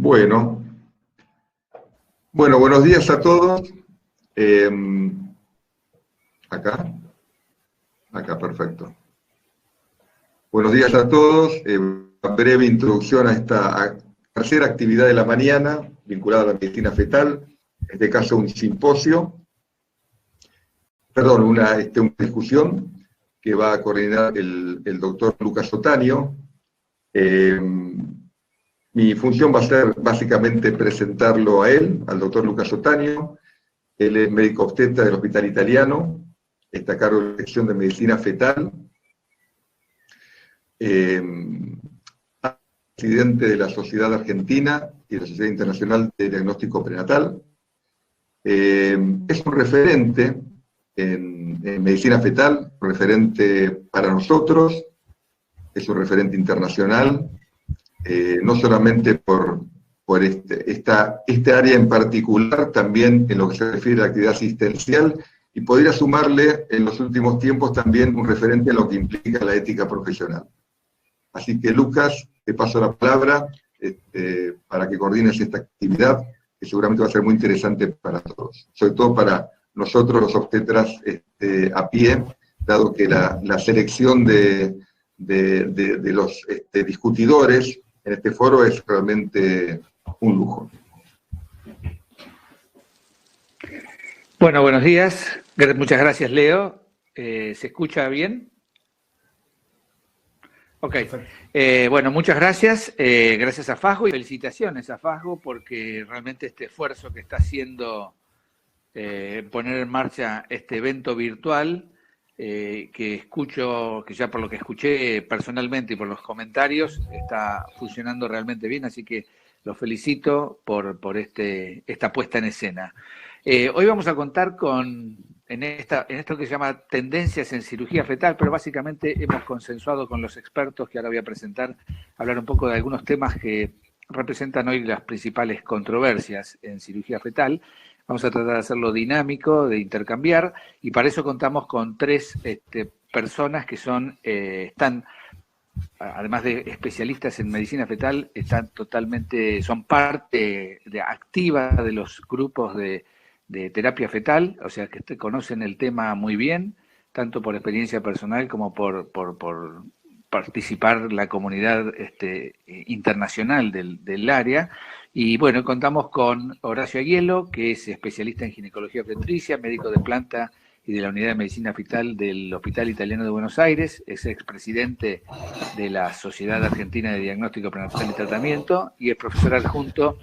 Bueno, buenos días a todos. Acá, perfecto. Buenos días a todos. Una breve introducción a esta tercera actividad de la mañana, vinculada a la medicina fetal, en este caso un simposio, perdón, una discusión que va a coordinar el doctor Lucas Otaño. Mi función va a ser básicamente presentarlo a él, al doctor Lucas Otaño. Él es médico obstetra del Hospital Italiano, está a cargo de la sección de medicina fetal, presidente de la Sociedad Argentina y de la Sociedad Internacional de Diagnóstico Prenatal. Es un referente en medicina fetal, un referente para nosotros, es un referente internacional, no solamente por este área en particular, también en lo que se refiere a la actividad asistencial, y podría sumarle en los últimos tiempos también un referente en lo que implica la ética profesional. Así que, Lucas, te paso la palabra para que coordines esta actividad, que seguramente va a ser muy interesante para todos, sobre todo para nosotros los obstetras a pie, dado que la selección de los discutidores en este foro es realmente un lujo. Bueno, buenos días. Muchas gracias, Leo. ¿Se escucha bien? Ok. Bueno, muchas gracias. Gracias a FASGO y felicitaciones a FASGO porque realmente este esfuerzo que está haciendo poner en marcha este evento virtual, que ya por lo que escuché personalmente y por los comentarios, está funcionando realmente bien, así que los felicito por esta puesta en escena. Hoy vamos a contar en esto que se llama tendencias en cirugía fetal, pero básicamente hemos consensuado con los expertos que ahora voy a presentar, hablar un poco de algunos temas que representan hoy las principales controversias en cirugía fetal. Vamos a tratar de hacerlo dinámico, de intercambiar, y para eso contamos con tres personas que están, además de especialistas en medicina fetal, son parte activa de los grupos de terapia fetal, o sea que conocen el tema muy bien, tanto por experiencia personal como por participar la comunidad internacional del área. Y bueno, contamos con Horacio Aguielo, que es especialista en ginecología obstetricia, médico de planta y de la Unidad de Medicina Fetal del Hospital Italiano de Buenos Aires, es expresidente de la Sociedad Argentina de Diagnóstico Prenatal y Tratamiento y es profesor adjunto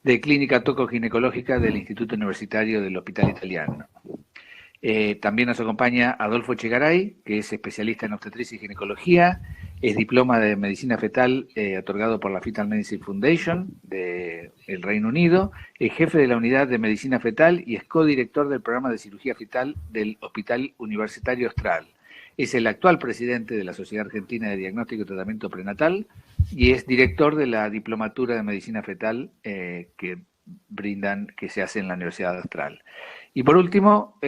de Clínica Tocoginecológica del Instituto Universitario del Hospital Italiano. También nos acompaña Adolfo Chegaray, que es especialista en obstetricia y ginecología, es diploma de medicina fetal otorgado por la Fetal Medicine Foundation del Reino Unido, es jefe de la unidad de medicina fetal y es codirector del programa de cirugía fetal del Hospital Universitario Austral. Es el actual presidente de la Sociedad Argentina de Diagnóstico y Tratamiento Prenatal y es director de la diplomatura de medicina fetal que se hace en la Universidad Austral. Y por último,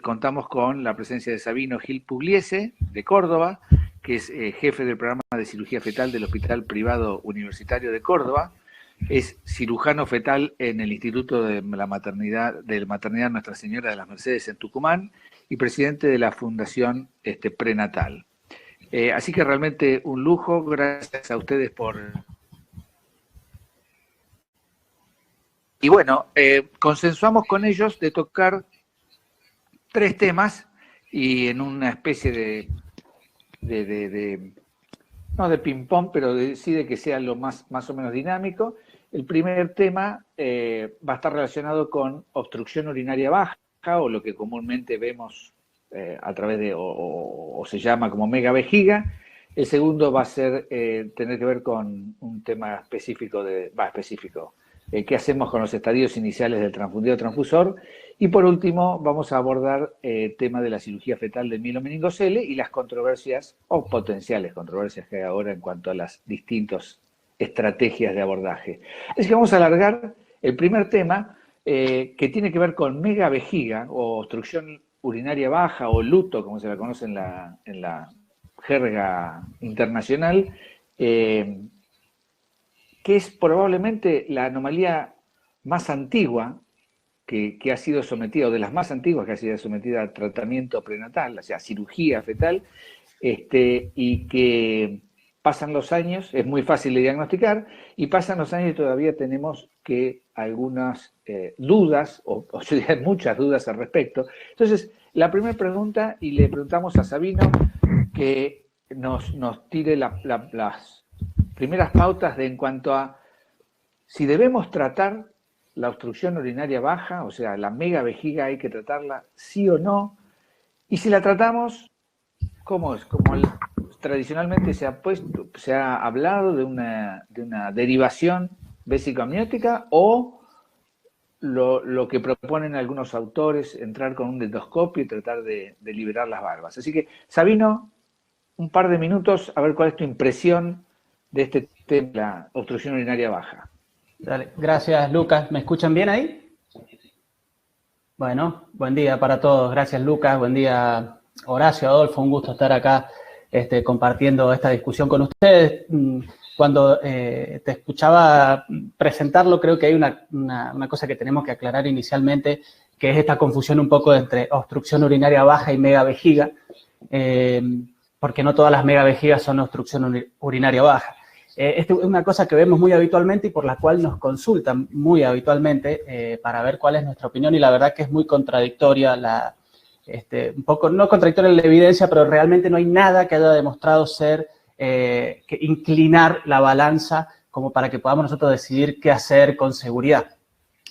contamos con la presencia de Sabino Gil Pugliese, de Córdoba, que es jefe del programa de cirugía fetal del Hospital Privado Universitario de Córdoba, es cirujano fetal en el Instituto de la Maternidad Nuestra Señora de las Mercedes en Tucumán y presidente de la Fundación Prenatal. Así que realmente un lujo, gracias a ustedes por... Y bueno, consensuamos con ellos de tocar tres temas y en una especie no de ping-pong, pero sí de que sea lo más o menos dinámico. El primer tema va a estar relacionado con obstrucción urinaria baja, o lo que comúnmente vemos a través de, o se llama como megavejiga. El segundo va a ser tener que ver con un tema específico, qué hacemos con los estadios iniciales del transfundido transfusor. Y por último, vamos a abordar el tema de la cirugía fetal de mielomeningocele y las controversias, o potenciales controversias que hay ahora en cuanto a las distintas estrategias de abordaje. Así que vamos a alargar el primer tema, que tiene que ver con megavejiga, o obstrucción urinaria baja, o luto, como se la conoce en la jerga internacional, que que es probablemente la anomalía más antigua que ha sido sometida, o de las más antiguas que ha sido sometida a tratamiento prenatal, o sea, cirugía fetal, y que pasan los años, es muy fácil de diagnosticar, y pasan los años y todavía tenemos que algunas dudas, o yo diría muchas dudas al respecto. Entonces, la primera pregunta, y le preguntamos a Sabino que nos tire las primeras pautas en cuanto a si debemos tratar la obstrucción urinaria baja, o sea, la megavejiga hay que tratarla sí o no, y si la tratamos, ¿cómo es? Como tradicionalmente se ha hablado de una derivación vésico-amniótica, o lo que proponen algunos autores, entrar con un endoscopio y tratar de liberar las valvas. Así que, Sabino, un par de minutos a ver cuál es tu impresión de este tema, la obstrucción urinaria baja. Dale. Gracias, Lucas. ¿Me escuchan bien ahí? Bueno, buen día para todos. Gracias, Lucas. Buen día, Horacio, Adolfo. Un gusto estar acá compartiendo esta discusión con ustedes. Cuando te escuchaba presentarlo, creo que hay una cosa que tenemos que aclarar inicialmente, que es esta confusión un poco entre obstrucción urinaria baja y megavejiga, porque no todas las megavejigas son obstrucción urinaria baja. Esto es una cosa que vemos muy habitualmente y por la cual nos consultan muy habitualmente para ver cuál es nuestra opinión, y la verdad que es muy contradictoria, un poco, no contradictoria en la evidencia, pero realmente no hay nada que haya demostrado ser, que inclinar la balanza como para que podamos nosotros decidir qué hacer con seguridad.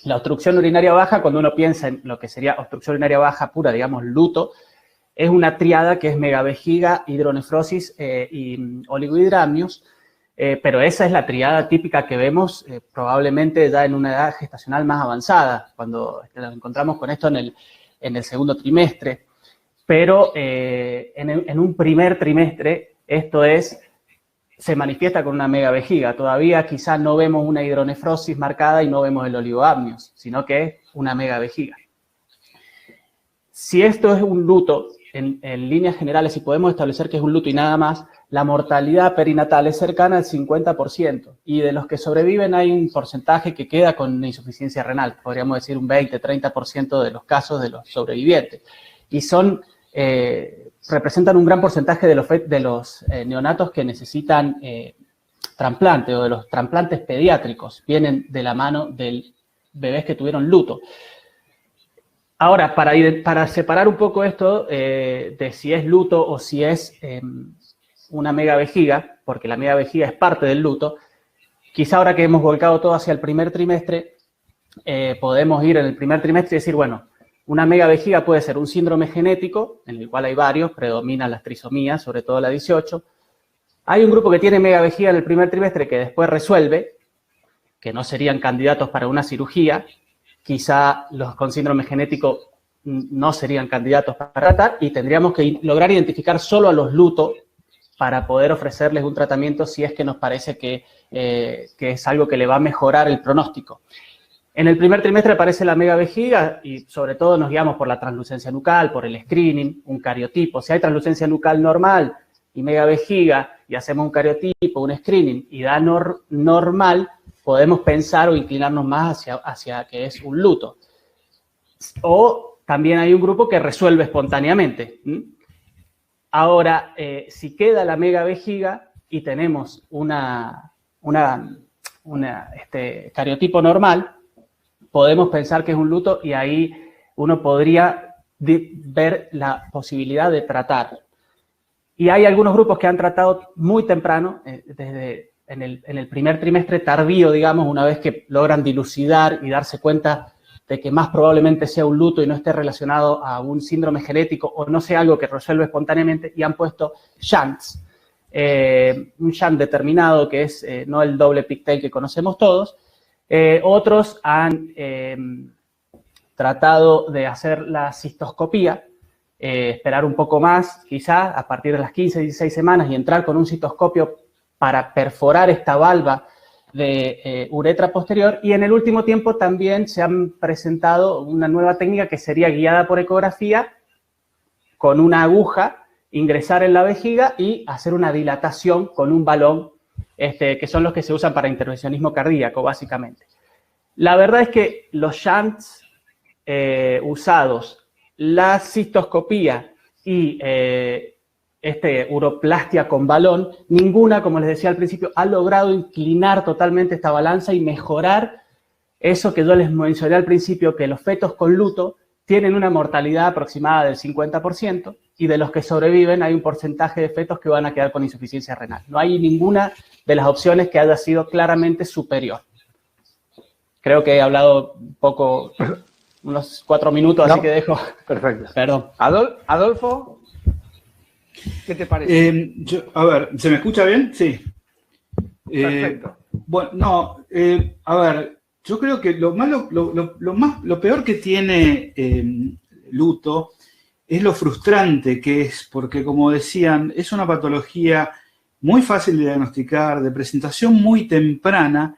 La obstrucción urinaria baja, cuando uno piensa en lo que sería obstrucción urinaria baja pura, digamos luto, es una triada que es megavejiga, hidronefrosis y oligohidramnios. Pero esa es la triada típica que vemos probablemente ya en una edad gestacional más avanzada, cuando nos encontramos con esto en el segundo trimestre. Pero en un primer trimestre esto se manifiesta con una megavejiga. Todavía quizás no vemos una hidronefrosis marcada y no vemos el oligoamnios, sino que es una megavejiga. Si esto es un luto, en líneas generales, si podemos establecer que es un luto y nada más, la mortalidad perinatal es cercana al 50%, y de los que sobreviven hay un porcentaje que queda con insuficiencia renal, podríamos decir un 20-30% de los casos de los sobrevivientes, y representan un gran porcentaje de los neonatos que necesitan trasplante, o de los trasplantes pediátricos, vienen de la mano de bebés que tuvieron luto. Ahora, para separar un poco esto de si es luto o si es una megavejiga, porque la megavejiga es parte del luto, quizá ahora que hemos volcado todo hacia el primer trimestre, podemos ir en el primer trimestre y decir, bueno, una megavejiga puede ser un síndrome genético, en el cual hay varios, predominan las trisomías, sobre todo la 18. Hay un grupo que tiene megavejiga en el primer trimestre que después resuelve, que no serían candidatos para una cirugía. Quizá los con síndrome genético no serían candidatos para tratar, y tendríamos que lograr identificar solo a los lutos para poder ofrecerles un tratamiento si es que nos parece que es algo que le va a mejorar el pronóstico. En el primer trimestre aparece la megavejiga y sobre todo nos guiamos por la translucencia nucal, por el screening, un cariotipo. Si hay translucencia nucal normal y megavejiga y hacemos un cariotipo, un screening y da normal, podemos pensar o inclinarnos más hacia que es un luto. O también hay un grupo que resuelve espontáneamente. Ahora, si queda la megavejiga y tenemos cariotipo normal, podemos pensar que es un luto y ahí uno podría ver la posibilidad de tratar. Y hay algunos grupos que han tratado muy temprano, en el primer trimestre tardío, digamos, una vez que logran dilucidar y darse cuenta de que más probablemente sea un luto y no esté relacionado a un síndrome genético o no sea algo que resuelve espontáneamente, y han puesto shunts. Un shunt determinado que es no el doble pigtail que conocemos todos. Otros han tratado de hacer la cistoscopía, esperar un poco más, quizá a partir de las 15, 16 semanas, y entrar con un cistoscopio para perforar esta valva de uretra posterior. Y en el último tiempo también se han presentado una nueva técnica que sería guiada por ecografía, con una aguja, ingresar en la vejiga y hacer una dilatación con un balón que son los que se usan para intervencionismo cardíaco, básicamente. La verdad es que los shunts usados, la cistoscopía y uroplastia con balón, ninguna, como les decía al principio, ha logrado inclinar totalmente esta balanza y mejorar eso que yo les mencioné al principio, que los fetos con luto tienen una mortalidad aproximada del 50% y de los que sobreviven hay un porcentaje de fetos que van a quedar con insuficiencia renal. No hay ninguna de las opciones que haya sido claramente superior. Creo que he hablado un poco, unos 4 minutos, así que dejo. Perfecto. Perdón. Adolfo, ¿qué te parece? A ver, ¿se me escucha bien? Sí. Perfecto. Bueno, no, a ver, yo creo que lo peor que tiene luto es lo frustrante que es, porque como decían, es una patología muy fácil de diagnosticar, de presentación muy temprana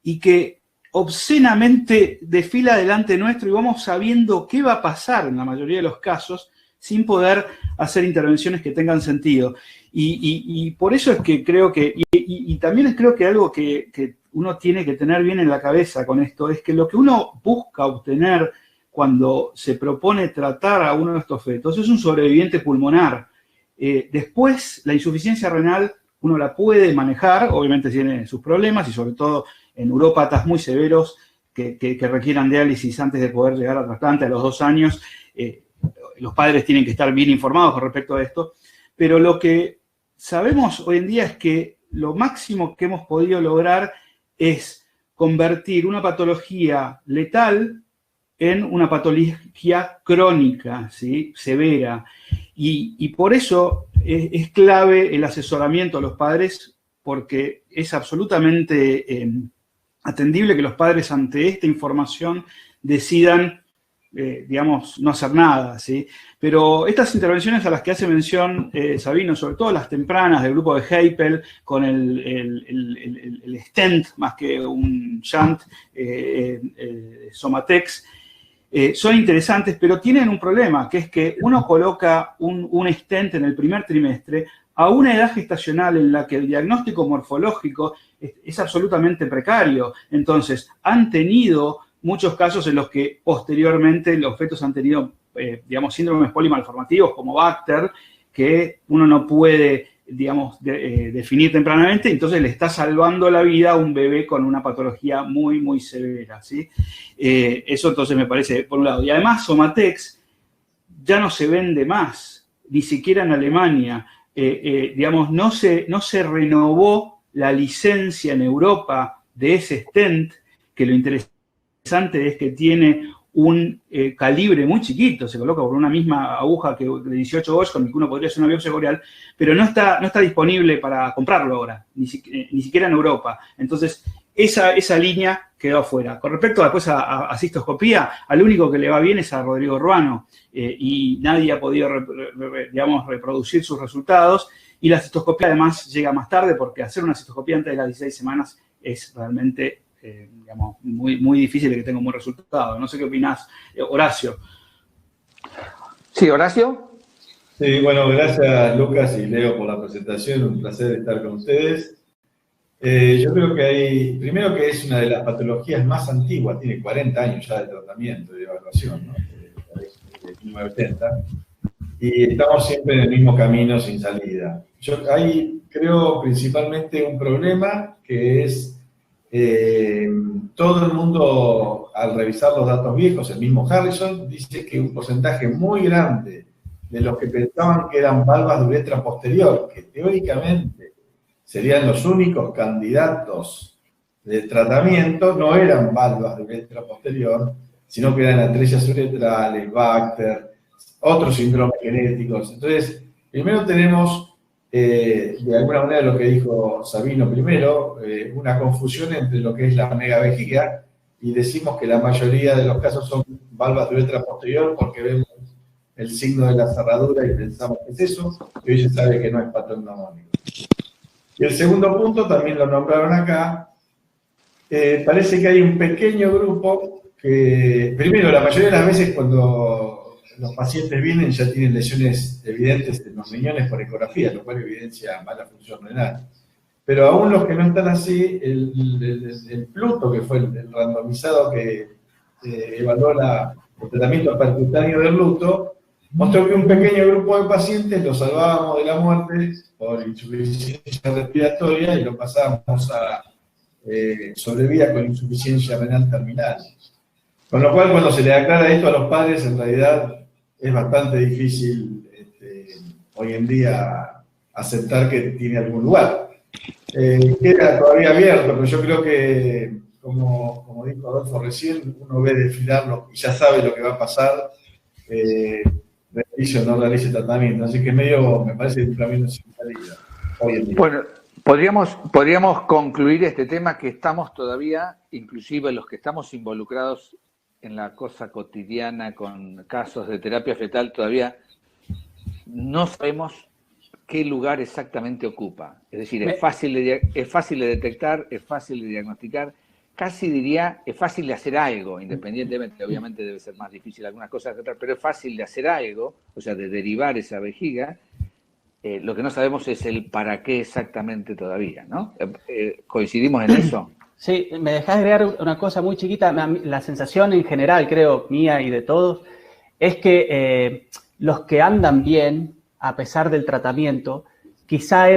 y que obscenamente desfila delante nuestro y vamos sabiendo qué va a pasar en la mayoría de los casos sin poder hacer intervenciones que tengan sentido. Y por eso es que creo que, y también creo que algo que uno tiene que tener bien en la cabeza con esto, es que lo que uno busca obtener cuando se propone tratar a uno de estos fetos es un sobreviviente pulmonar. Después, la insuficiencia renal uno la puede manejar, obviamente tiene sus problemas y sobre todo en urópatas muy severos que requieran diálisis antes de poder llegar a trasplante a los 2 años. Los padres tienen que estar bien informados con respecto a esto, pero lo que sabemos hoy en día es que lo máximo que hemos podido lograr es convertir una patología letal en una patología crónica, ¿sí? Severa. Y por eso es clave el asesoramiento a los padres, porque es absolutamente atendible que los padres ante esta información decidan, digamos, no hacer nada, ¿sí? Pero estas intervenciones a las que hace mención Sabino, sobre todo las tempranas del grupo de Haipel, con el stent más que un shunt, Somatex, son interesantes, pero tienen un problema, que es que uno coloca un stent en el primer trimestre a una edad gestacional en la que el diagnóstico morfológico es absolutamente precario. Entonces, han tenido muchos casos en los que posteriormente los fetos han tenido, digamos, síndromes polimalformativos como Bacter, que uno no puede, digamos, definir tempranamente, entonces le está salvando la vida a un bebé con una patología muy, muy severa, ¿sí? Eso entonces me parece, por un lado. Y además, Somatex ya no se vende más, ni siquiera en Alemania. Digamos, no se renovó la licencia en Europa de ese stent, que lo interesante es que tiene un calibre muy chiquito, se coloca por una misma aguja que de 18 Gauss con el que uno podría hacer una biopsia coreal, pero no está disponible para comprarlo ahora, ni siquiera en Europa. Entonces, esa línea quedó afuera. Con respecto después a cistoscopía, al único que le va bien es a Rodrigo Ruano, y nadie ha podido, digamos, reproducir sus resultados, y la cistoscopía además llega más tarde, porque hacer una cistoscopía antes de las 16 semanas es realmente, digamos, muy, muy difícil de que tenga un buen resultado. No sé qué opinás, Horacio. Sí, Horacio. Sí, bueno, gracias Lucas y Leo por la presentación, un placer estar con ustedes. Yo creo que primero que es una de las patologías más antiguas, tiene 40 años ya de tratamiento, de evaluación, ¿no? De 1980, y estamos siempre en el mismo camino sin salida. Yo ahí creo principalmente un problema que es todo el mundo, al revisar los datos viejos, el mismo Harrison, dice que un porcentaje muy grande de los que pensaban que eran valvas de uretra posterior, que teóricamente serían los únicos candidatos de tratamiento, no eran valvas de uretra posterior, sino que eran atresias uretrales, Bacter, otros síndromes genéticos. Entonces, primero tenemos, de alguna manera lo que dijo Sabino primero, una confusión entre lo que es la megavejiga, y decimos que la mayoría de los casos son valvas de uretra posterior porque vemos el signo de la cerradura y pensamos que es eso, y hoy se sabe que no es patrón neumónico. Y el segundo punto, también lo nombraron acá, parece que hay un pequeño grupo que, primero, la mayoría de las veces cuando los pacientes vienen ya tienen lesiones evidentes en los riñones por ecografía, lo cual evidencia mala función renal. pero aún los que no están así, el Pluto, que fue el randomizado que evaluó el tratamiento percutáneo del luto, mostró que un pequeño grupo de pacientes lo salvábamos de la muerte por insuficiencia respiratoria y lo pasábamos a sobrevida con insuficiencia renal terminal. Con lo cual, cuando se le aclara esto a los padres, en realidad es bastante difícil hoy en día aceptar que tiene algún lugar. Queda todavía abierto, pero yo creo que, como dijo Adolfo recién, uno ve desfilarlo y ya sabe lo que va a pasar, realice o no realice tratamiento. Así que me parece un tratamiento sin salida hoy en día. Bueno, podríamos concluir este tema que estamos todavía, inclusive los que estamos involucrados en la cosa cotidiana con casos de terapia fetal, todavía no sabemos qué lugar exactamente ocupa. Es decir, es fácil de detectar, es fácil de diagnosticar, casi diría, es fácil de hacer algo, independientemente, obviamente debe ser más difícil algunas cosas que otras, pero es fácil de hacer algo, o sea, de derivar esa vejiga. Lo que no sabemos es el para qué exactamente todavía, ¿no? ¿Coincidimos en eso? Sí, me dejás agregar una cosa muy chiquita. La sensación en general, creo, mía y de todos, es que los que andan bien, a pesar del tratamiento, quizá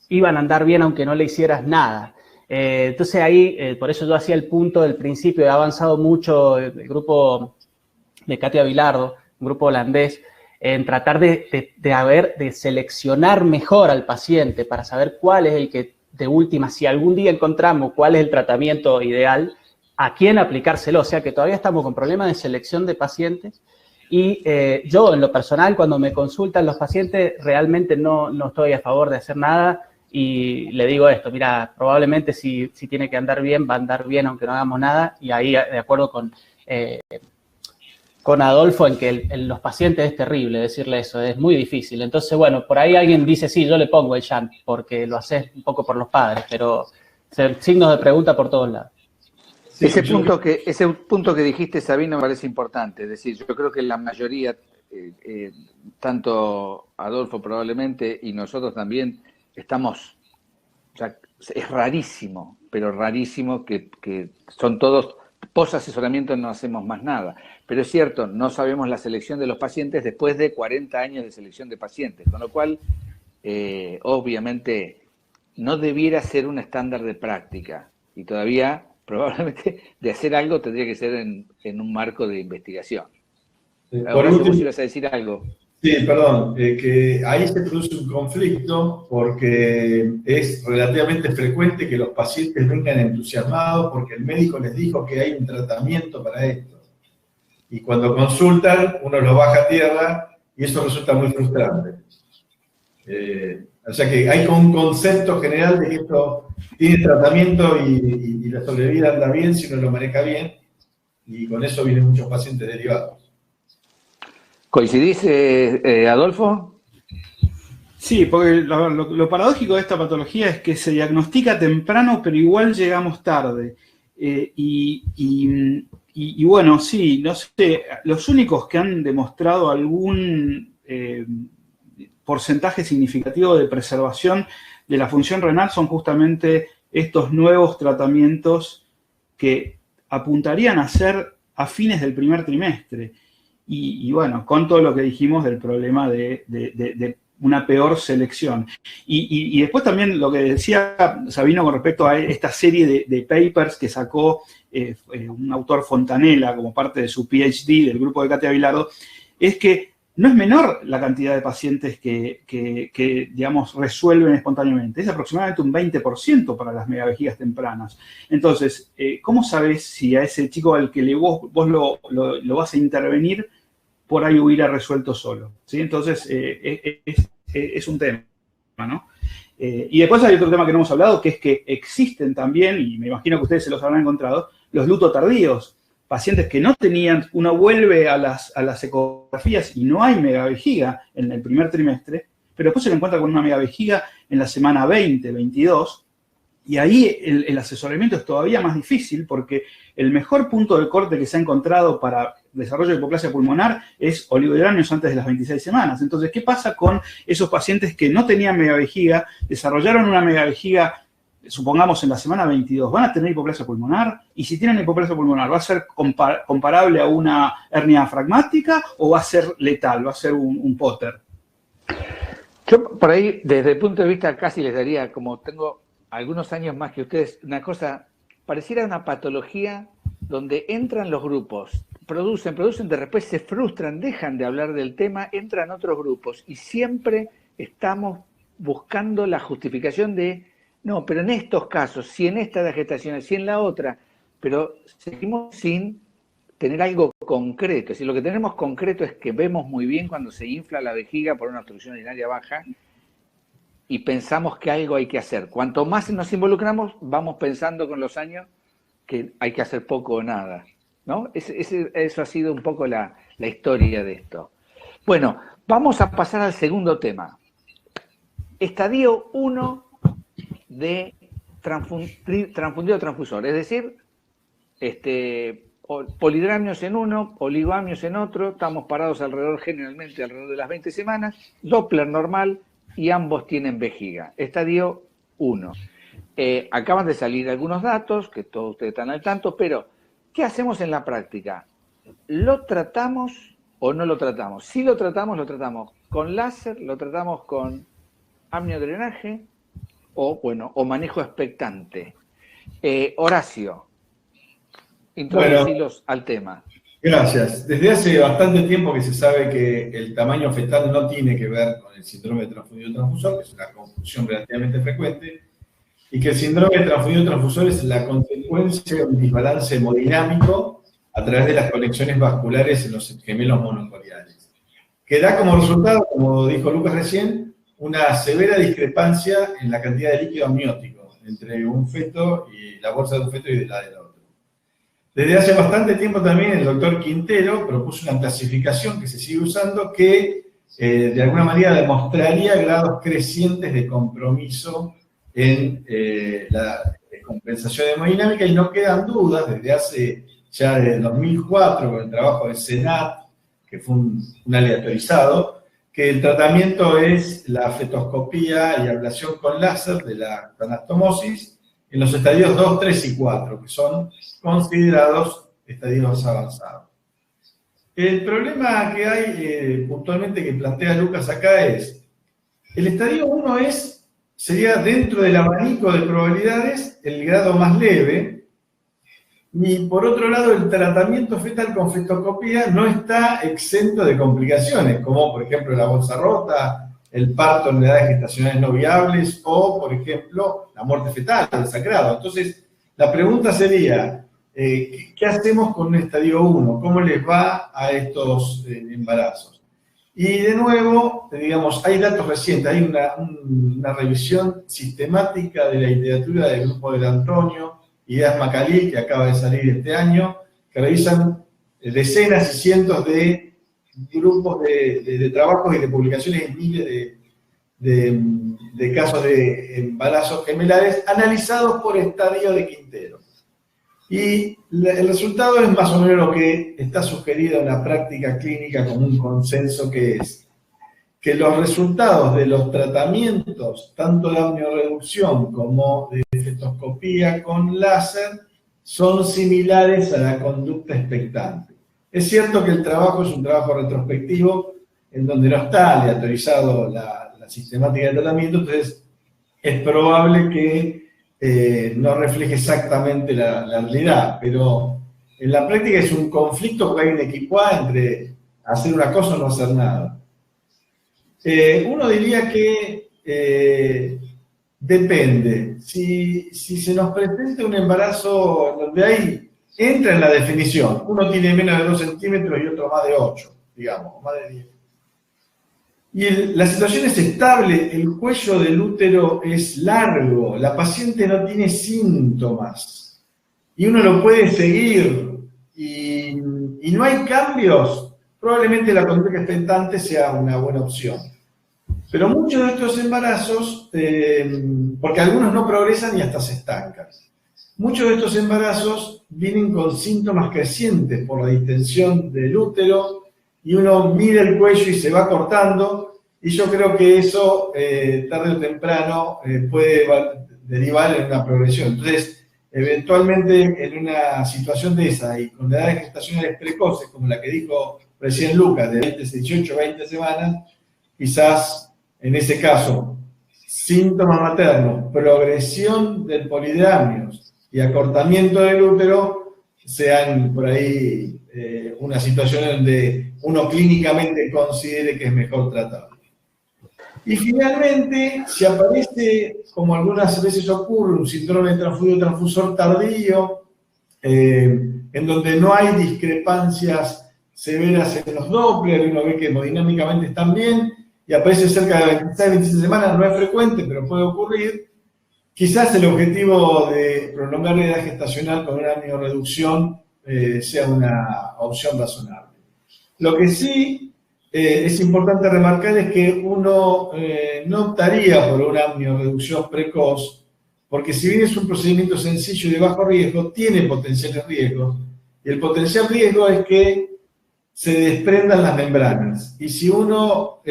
iban a andar bien aunque no le hicieras nada. Entonces ahí, por eso yo hacía el punto del principio, he avanzado mucho el grupo de Katia Vilardo, un grupo holandés, en tratar de seleccionar mejor al paciente para saber cuál es el que, de última, si algún día encontramos cuál es el tratamiento ideal, a quién aplicárselo. O sea que todavía estamos con problemas de selección de pacientes. Y yo, en lo personal, cuando me consultan los pacientes, realmente no estoy a favor de hacer nada y le digo esto: mira, probablemente si tiene que andar bien, va a andar bien aunque no hagamos nada. Y ahí, de acuerdo con Adolfo, en que los pacientes es terrible decirle eso, es muy difícil. Entonces, bueno, por ahí alguien dice, sí, yo le pongo el shunt, porque lo haces un poco por los padres, pero signos de pregunta por todos lados. Sí, ese punto que dijiste, Sabino, me parece importante. Es decir, yo creo que la mayoría, tanto Adolfo probablemente y nosotros también, estamos, o sea, es rarísimo, pero rarísimo que son todos, post-asesoramiento no hacemos más nada. Pero es cierto, no sabemos la selección de los pacientes después de 40 años de selección de pacientes, con lo cual, obviamente, no debiera ser un estándar de práctica y todavía, probablemente, de hacer algo tendría que ser en un marco de investigación. Ahora, vos ibas a decir algo. Sí, perdón, que ahí se produce un conflicto porque es relativamente frecuente que los pacientes vengan entusiasmados porque el médico les dijo que hay un tratamiento para esto. Y cuando consultan, uno los baja a tierra y eso resulta muy frustrante. O sea que hay como un concepto general de que esto tiene tratamiento y la sobrevida anda bien si uno lo maneja bien, y con eso vienen muchos pacientes derivados. ¿Coincidís, Adolfo? Sí, porque lo paradójico de esta patología es que se diagnostica temprano, pero igual llegamos tarde. Y bueno, sí, no sé, los únicos que han demostrado algún porcentaje significativo de preservación de la función renal son justamente estos nuevos tratamientos que apuntarían a ser a fines del primer trimestre. Y bueno, con todo lo que dijimos del problema de una peor selección. Y después también lo que decía Sabino con respecto a esta serie de papers que sacó un autor Fontanella como parte de su PhD del grupo de Katia Vilardo, es que no es menor la cantidad de pacientes que digamos, resuelven espontáneamente. Es aproximadamente un 20% para las megavejigas tempranas. Entonces, ¿cómo sabes si a ese chico al que vos lo vas a intervenir, por ahí hubiera resuelto solo? ¿Sí? Entonces, es un tema, ¿no? Y después hay otro tema que no hemos hablado, que es que existen también, y me imagino que ustedes se los habrán encontrado, los luto tardíos. Pacientes que no tenían, uno vuelve a las ecografías y no hay megavejiga en el primer trimestre, pero después se le encuentra con una megavejiga en la semana 20, 22, Y ahí el asesoramiento es todavía más difícil porque el mejor punto de corte que se ha encontrado para desarrollo de hipoplasia pulmonar es oligohidramios antes de las 26 semanas. Entonces, ¿qué pasa con esos pacientes que no tenían megavejiga, desarrollaron una megavejiga, supongamos en la semana 22, ¿van a tener hipoplasia pulmonar? Y si tienen hipoplasia pulmonar, ¿va a ser comparable a una hernia diafragmática o va a ser letal, va a ser un Potter? Yo por ahí, desde el punto de vista, casi les daría, como tengo algunos años más que ustedes, una cosa, pareciera una patología donde entran los grupos, producen, de repente se frustran, dejan de hablar del tema, entran otros grupos y siempre estamos buscando la justificación de, no, pero en estos casos, si en esta de gestación, si en la otra, pero seguimos sin tener algo concreto. Si lo que tenemos concreto es que vemos muy bien cuando se infla la vejiga por una obstrucción urinaria baja y pensamos que algo hay que hacer. Cuanto más nos involucramos, vamos pensando con los años que hay que hacer poco o nada, ¿no? Eso ha sido un poco la historia de esto. Bueno, vamos a pasar al segundo tema. Estadio 1 de transfundido transfusor, es decir, polidramios en uno, oligamios en otro, estamos parados generalmente alrededor de las 20 semanas, Doppler normal y ambos tienen vejiga. Estadio 1. Acaban de salir algunos datos, que todos ustedes están al tanto, pero ¿qué hacemos en la práctica? ¿Lo tratamos o no lo tratamos? Si lo tratamos con láser, lo tratamos con amniodrenaje o manejo expectante. Horacio, introducirlos al tema. Gracias. Desde hace bastante tiempo que se sabe que el tamaño fetal no tiene que ver con el síndrome de transfundido transfusor, que es una confusión relativamente frecuente, y que el síndrome de transfundido transfusor es la consecuencia de un desbalance hemodinámico a través de las conexiones vasculares en los gemelos monocoriales, que da como resultado, como dijo Lucas recién, una severa discrepancia en la cantidad de líquido amniótico entre un feto y la bolsa de un feto y de la del otro. Desde hace bastante tiempo también el doctor Quintero propuso una clasificación que se sigue usando que de alguna manera demostraría grados crecientes de compromiso en la compensación hemodinámica y no quedan dudas desde hace ya de 2004 con el trabajo de Senat, que fue un aleatorizado, que el tratamiento es la fetoscopía y ablación con láser de la anastomosis en los estadios 2, 3 y 4, que son considerados estadios avanzados. El problema que hay puntualmente que plantea Lucas acá es, el estadio 1 sería dentro del abanico de probabilidades el grado más leve, y por otro lado el tratamiento fetal con fetoscopía no está exento de complicaciones, como por ejemplo la bolsa rota, el parto en edades gestacionales no viables o, por ejemplo, la muerte fetal, el sangrado. Entonces, la pregunta sería, ¿qué hacemos con un estadio 1? ¿Cómo les va a estos embarazos? Y de nuevo, digamos, hay datos recientes, hay una revisión sistemática de la literatura del grupo de Antonio y de Asmacalí, que acaba de salir este año, que revisan decenas y cientos de grupos de trabajos y de publicaciones en miles de casos de embarazos gemelares analizados por estadio de Quintero. Y el resultado es más o menos lo que está sugerido en la práctica clínica como un consenso, que es que los resultados de los tratamientos, tanto de amniorreducción como de fetoscopía con láser, son similares a la conducta expectante. Es cierto que el trabajo es un trabajo retrospectivo en donde no está aleatorizado la sistemática de tratamiento, entonces es probable que no refleje exactamente la realidad, pero en la práctica es un conflicto porque hay un equipo A entre hacer una cosa o no hacer nada. Uno diría que depende. Si se nos presenta un embarazo donde entra en la definición, uno tiene menos de 2 centímetros y otro más de 8, digamos, más de 10. Y la situación es estable, el cuello del útero es largo, la paciente no tiene síntomas, y uno lo puede seguir, y no hay cambios, probablemente la conducta expectante sea una buena opción. Pero muchos de estos embarazos, porque algunos no progresan y hasta se estancan, muchos de estos embarazos vienen con síntomas crecientes por la distensión del útero y uno mira el cuello y se va cortando, y yo creo que eso tarde o temprano puede derivar en una progresión. Entonces, eventualmente en una situación de esa y con edades gestacionales precoces, como la que dijo recién Lucas, de 18 20 semanas, quizás en ese caso, síntomas maternos, progresión del polidamnios y acortamiento del útero sean por ahí una situación donde uno clínicamente considere que es mejor tratarlo. Y finalmente, si aparece, como algunas veces ocurre, un síndrome de transfusor tardío, en donde no hay discrepancias severas en los Doppler, uno ve que hemodinámicamente están bien, y aparece cerca de 26 semanas, no es frecuente, pero puede ocurrir, quizás el objetivo de prolongar la edad gestacional con una amniorreducción sea una opción razonable. Lo que sí es importante remarcar es que uno no optaría por una amniorreducción precoz, porque si bien es un procedimiento sencillo y de bajo riesgo, tiene potenciales riesgos, y el potencial riesgo es que se desprendan las membranas. Y si uno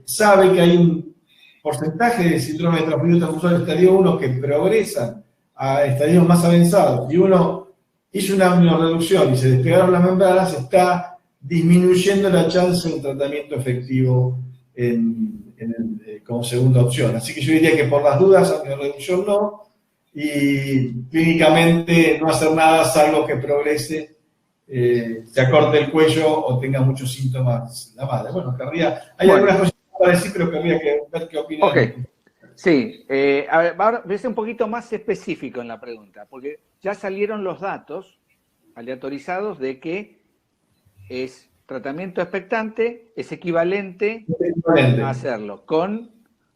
sabe que hay un porcentaje de síndrome de transfusor estadio 1 que progresan a estadios más avanzados, y uno hizo una amniorreducción y se despegaron las membranas, está disminuyendo la chance de un tratamiento efectivo como segunda opción. Así que yo diría que por las dudas, amniorreducción no, y clínicamente no hacer nada salvo que progrese, se acorte el cuello o tenga muchos síntomas la madre. Bueno, algunas cosas para decir, pero querría ver qué opinan. Ok, sí. A ver, ahora voy a ser un poquito más específico en la pregunta, porque ya salieron los datos aleatorizados de que es tratamiento expectante, es equivalente a hacerlo con,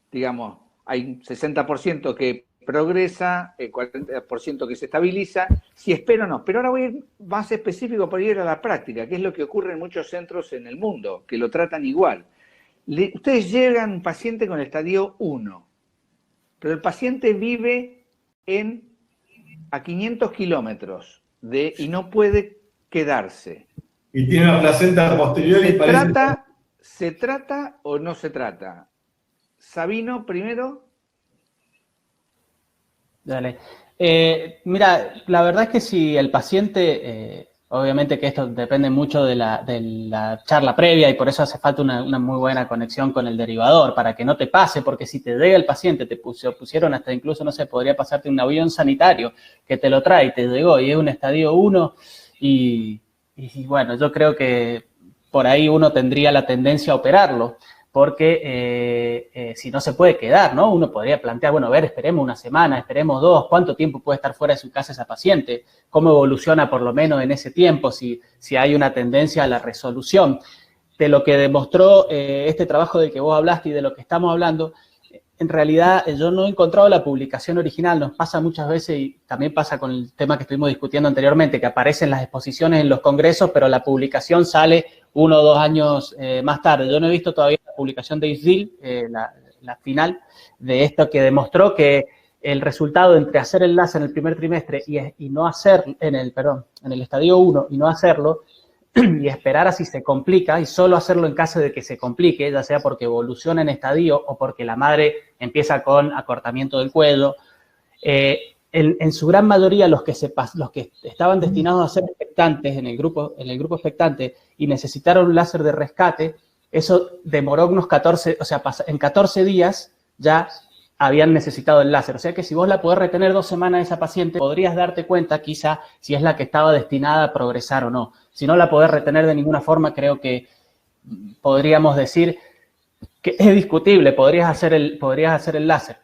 digamos, hay un 60% que progresa, el 40% que se estabiliza, si espero no. Pero ahora voy a ir más específico por ir a la práctica, que es lo que ocurre en muchos centros en el mundo, que lo tratan igual. Ustedes llegan a un paciente con estadio 1, pero el paciente vive a 500 kilómetros y no puede quedarse. Y tiene una placenta posterior y parece... ¿Se trata o no se trata? Sabino, primero. Dale. Mira, la verdad es que si el paciente, obviamente que esto depende mucho de la charla previa y por eso hace falta una muy buena conexión con el derivador para que no te pase, porque si te llega el paciente, te pusieron hasta incluso, no sé, podría pasarte un avión sanitario que te lo trae y te llegó y es un estadio 1 y bueno, yo creo que por ahí uno tendría la tendencia a operarlo. Porque si no se puede quedar, ¿no? Uno podría plantear, bueno, a ver, esperemos una semana, esperemos 2, ¿cuánto tiempo puede estar fuera de su casa esa paciente? ¿Cómo evoluciona por lo menos en ese tiempo? Si hay una tendencia a la resolución. De lo que demostró este trabajo del que vos hablaste y de lo que estamos hablando, en realidad yo no he encontrado la publicación original, nos pasa muchas veces y también pasa con el tema que estuvimos discutiendo anteriormente, que aparecen las exposiciones en los congresos, pero la publicación sale 1 o 2 años más tarde. Yo no he visto todavía la publicación de ISDIL, la final, de esto que demostró que el resultado entre hacer el láser en el primer trimestre y no hacer, en el estadio 1 y no hacerlo, y esperar a si se complica, y solo hacerlo en caso de que se complique, ya sea porque evoluciona en estadio o porque la madre empieza con acortamiento del cuello. En su gran mayoría, los que estaban destinados a ser expectantes en el grupo expectante y necesitaron un láser de rescate, eso demoró unos 14, o sea, en 14 días ya habían necesitado el láser. O sea que si vos la podés retener 2 semanas a esa paciente, podrías darte cuenta quizá si es la que estaba destinada a progresar o no. Si no la podés retener de ninguna forma, creo que podríamos decir que es discutible, podrías hacer el láser.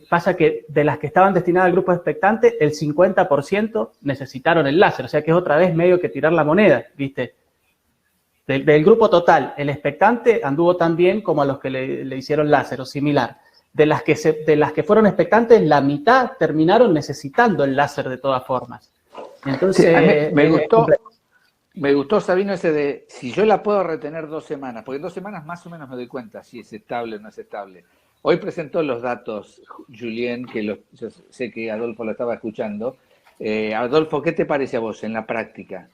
Pasa que de las que estaban destinadas al grupo expectante, el 50% necesitaron el láser. O sea que es otra vez medio que tirar la moneda, ¿viste? Del grupo total, el expectante anduvo tan bien como a los que le hicieron láser o similar. De las que fueron expectantes, la mitad terminaron necesitando el láser de todas formas. Entonces, sí, me gustó. Me gustó, Sabino, ese de si yo la puedo retener 2 semanas, porque en 2 semanas más o menos me doy cuenta si es estable o no es estable. Hoy presentó los datos, Julien, que yo sé que Adolfo lo estaba escuchando. Adolfo, ¿qué te parece a vos en la práctica?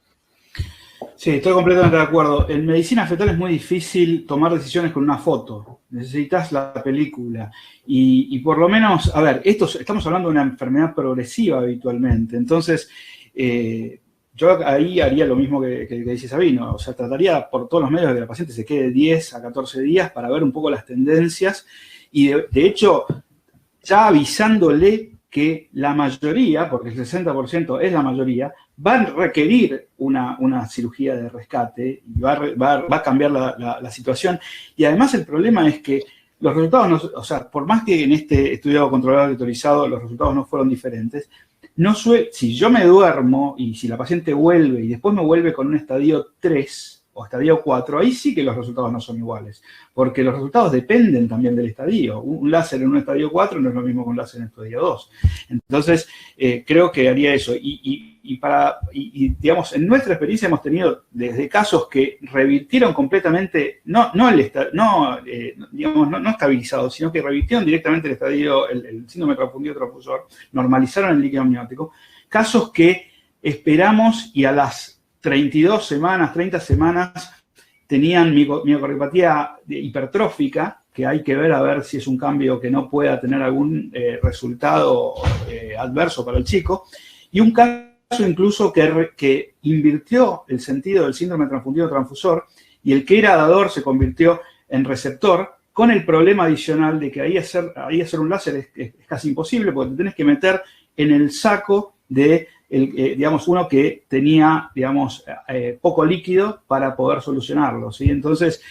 Sí, estoy completamente de acuerdo. En medicina fetal es muy difícil tomar decisiones con una foto. Necesitas la película. Y por lo menos, a ver, estamos hablando de una enfermedad progresiva habitualmente. Entonces, yo ahí haría lo mismo que dice Sabino. O sea, trataría por todos los medios de que la paciente se quede 10 a 14 días para ver un poco las tendencias. Y de hecho, ya avisándole que la mayoría, porque el 60% es la mayoría, van a requerir una cirugía de rescate y va a cambiar la situación. Y además el problema es que los resultados, o sea, por más que en este estudio controlado y autorizado los resultados no fueron diferentes, si yo me duermo y si la paciente vuelve y después me vuelve con un estadio 3 o estadio 4, ahí sí que los resultados no son iguales, porque los resultados dependen también del estadio. Un láser en un estadio 4 no es lo mismo que un láser en un estadio 2. Entonces, creo que haría eso. Y digamos, en nuestra experiencia hemos tenido desde casos que revirtieron completamente, no estabilizados, sino que revirtieron directamente el estadio, el síndrome transfundido transfusor, normalizaron el líquido amniótico, casos que esperamos y a las 32 semanas, 30 semanas, tenían miocardiopatia hipertrófica, que hay que ver a ver si es un cambio que no pueda tener algún resultado adverso para el chico, y un caso incluso que invirtió el sentido del síndrome transfundido transfusor, y el que era dador se convirtió en receptor, con el problema adicional de que ahí hacer un láser es casi imposible, porque te tenés que meter en el saco de digamos, uno que tenía, digamos, poco líquido para poder solucionarlo, ¿sí? Entonces,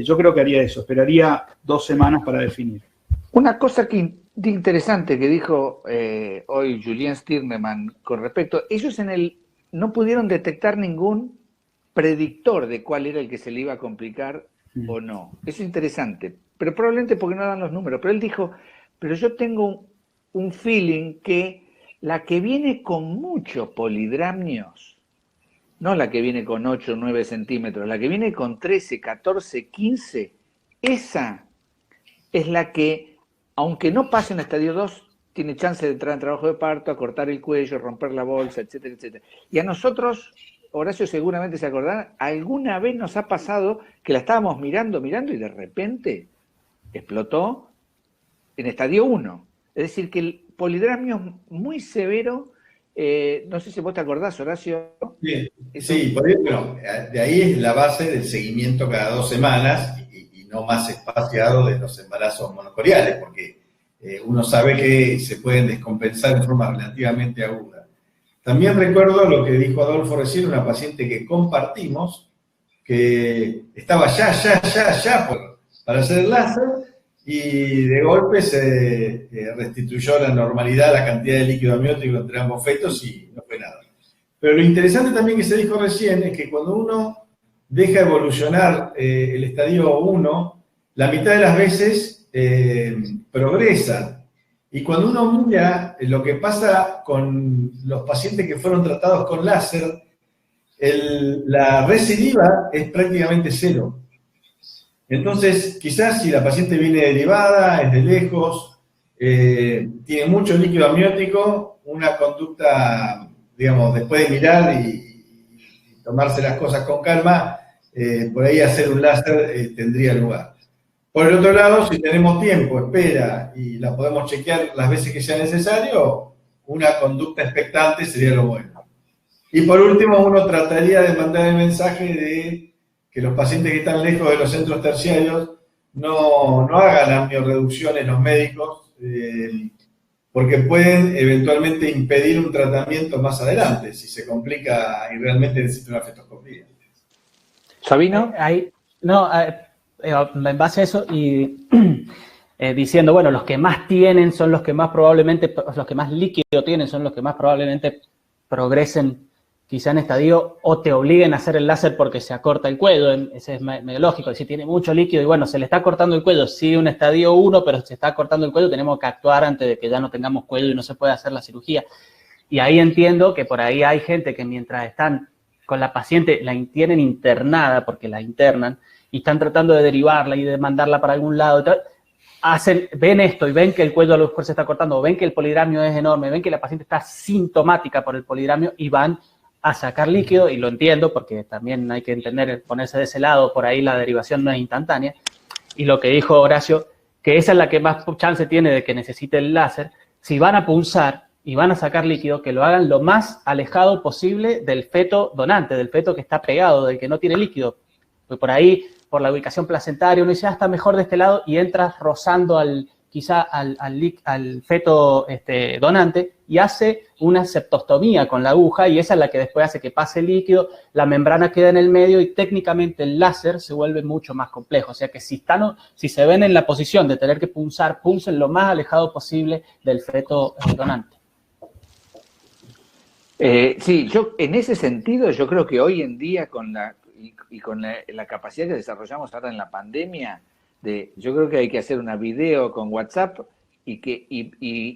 yo creo que haría eso, esperaría 2 semanas para definir. Una cosa interesante que dijo hoy Julien Stirnemann con respecto, ellos no pudieron detectar ningún predictor de cuál era el que se le iba a complicar o no. Eso es interesante, pero probablemente porque no dan los números. Pero él dijo, pero yo tengo un feeling que la que viene con muchos polidramnios, no la que viene con 8 o 9 centímetros, la que viene con 13, 14, 15, esa es la que, aunque no pase en estadio 2, tiene chance de entrar en trabajo de parto, acortar el cuello, romper la bolsa, etcétera, etcétera. Y a nosotros, Horacio seguramente se acordará, alguna vez nos ha pasado que la estábamos mirando y de repente explotó en estadio 1. Es decir, que el polidramio muy severo, no sé si vos te acordás, Horacio. Sí, por ejemplo, de ahí es la base del seguimiento cada 2 semanas y no más espaciado de los embarazos monocoriales, porque uno sabe que se pueden descompensar en forma relativamente aguda. También recuerdo lo que dijo Adolfo recién, una paciente que compartimos, que estaba ya para hacer el láser, y de golpe se restituyó a la normalidad la cantidad de líquido amniótico entre ambos fetos y no fue nada. Pero lo interesante también que se dijo recién es que cuando uno deja evolucionar el estadio 1, la mitad de las veces progresa. Y cuando uno mira lo que pasa con los pacientes que fueron tratados con láser, la recidiva es prácticamente 0. Entonces, quizás si la paciente viene derivada, es de lejos, tiene mucho líquido amniótico, una conducta, digamos, después de mirar y tomarse las cosas con calma, por ahí hacer un láser tendría lugar. Por el otro lado, si tenemos tiempo, espera y la podemos chequear las veces que sea necesario, una conducta expectante sería lo bueno. Y por último, uno trataría de mandar el mensaje de que los pacientes que están lejos de los centros terciarios no hagan amniorreducciones los médicos, porque pueden eventualmente impedir un tratamiento más adelante, si se complica y realmente necesita una fetoscopía. ¿Sabino? En base a eso y diciendo, bueno, los que más tienen son los que más probablemente, los que más líquido tienen son los que más probablemente progresen quizá en estadio o te obliguen a hacer el láser porque se acorta el cuello, ese es medio lógico, si tiene mucho líquido y bueno, se le está cortando el cuello, sí un estadio 1, pero se está cortando el cuello, tenemos que actuar antes de que ya no tengamos cuello y no se pueda hacer la cirugía. Y ahí entiendo que por ahí hay gente que mientras están con la paciente, la tienen internada porque la internan y están tratando de derivarla y de mandarla para algún lado y tal, ven esto y ven que el cuello a lo mejor se está cortando, o ven que el polidramio es enorme, ven que la paciente está sintomática por el polidramio y van a sacar líquido, y lo entiendo porque también hay que entender, ponerse de ese lado, por ahí la derivación no es instantánea, y lo que dijo Horacio, que esa es la que más chance tiene de que necesite el láser. Si van a pulsar y van a sacar líquido, que lo hagan lo más alejado posible del feto donante, del feto que está pegado, del que no tiene líquido. Pues por ahí, por la ubicación placentaria, uno dice, está mejor de este lado, y entras rozando quizá al feto donante, y hace una septostomía con la aguja, y esa es la que después hace que pase el líquido, la membrana queda en el medio, y técnicamente el láser se vuelve mucho más complejo. O sea que si se ven en la posición de tener que pulsar, pulsen lo más alejado posible del feto donante. Sí, yo en ese sentido, yo creo que hoy en día con la capacidad que desarrollamos ahora en la pandemia, yo creo que hay que hacer una video con WhatsApp y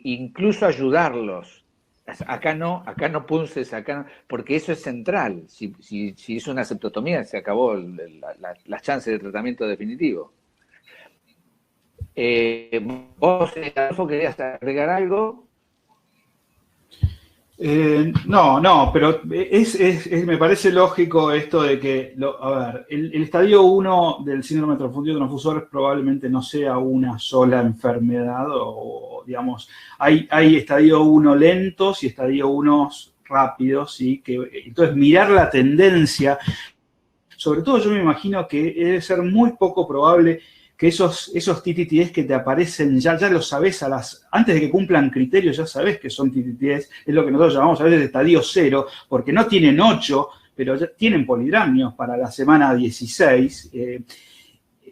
incluso ayudarlos. Acá no punces, acá no, porque eso es central. Si es una septotomía, se acabó las chances de tratamiento definitivo. ¿Vos, Adolfo, querías agregar algo? No, pero me parece lógico esto de que, a ver, el estadio 1 del síndrome de transfundido transfusor probablemente no sea una sola enfermedad, o digamos, hay estadio 1 lentos y estadio 1 rápidos, y entonces mirar la tendencia, sobre todo yo me imagino que debe ser muy poco probable que esos TTTs que te aparecen, ya lo sabés antes de que cumplan criterios, ya sabés que son TTTs, es lo que nosotros llamamos a veces estadio 0, porque no tienen 8, pero ya tienen polidramios para la semana 16,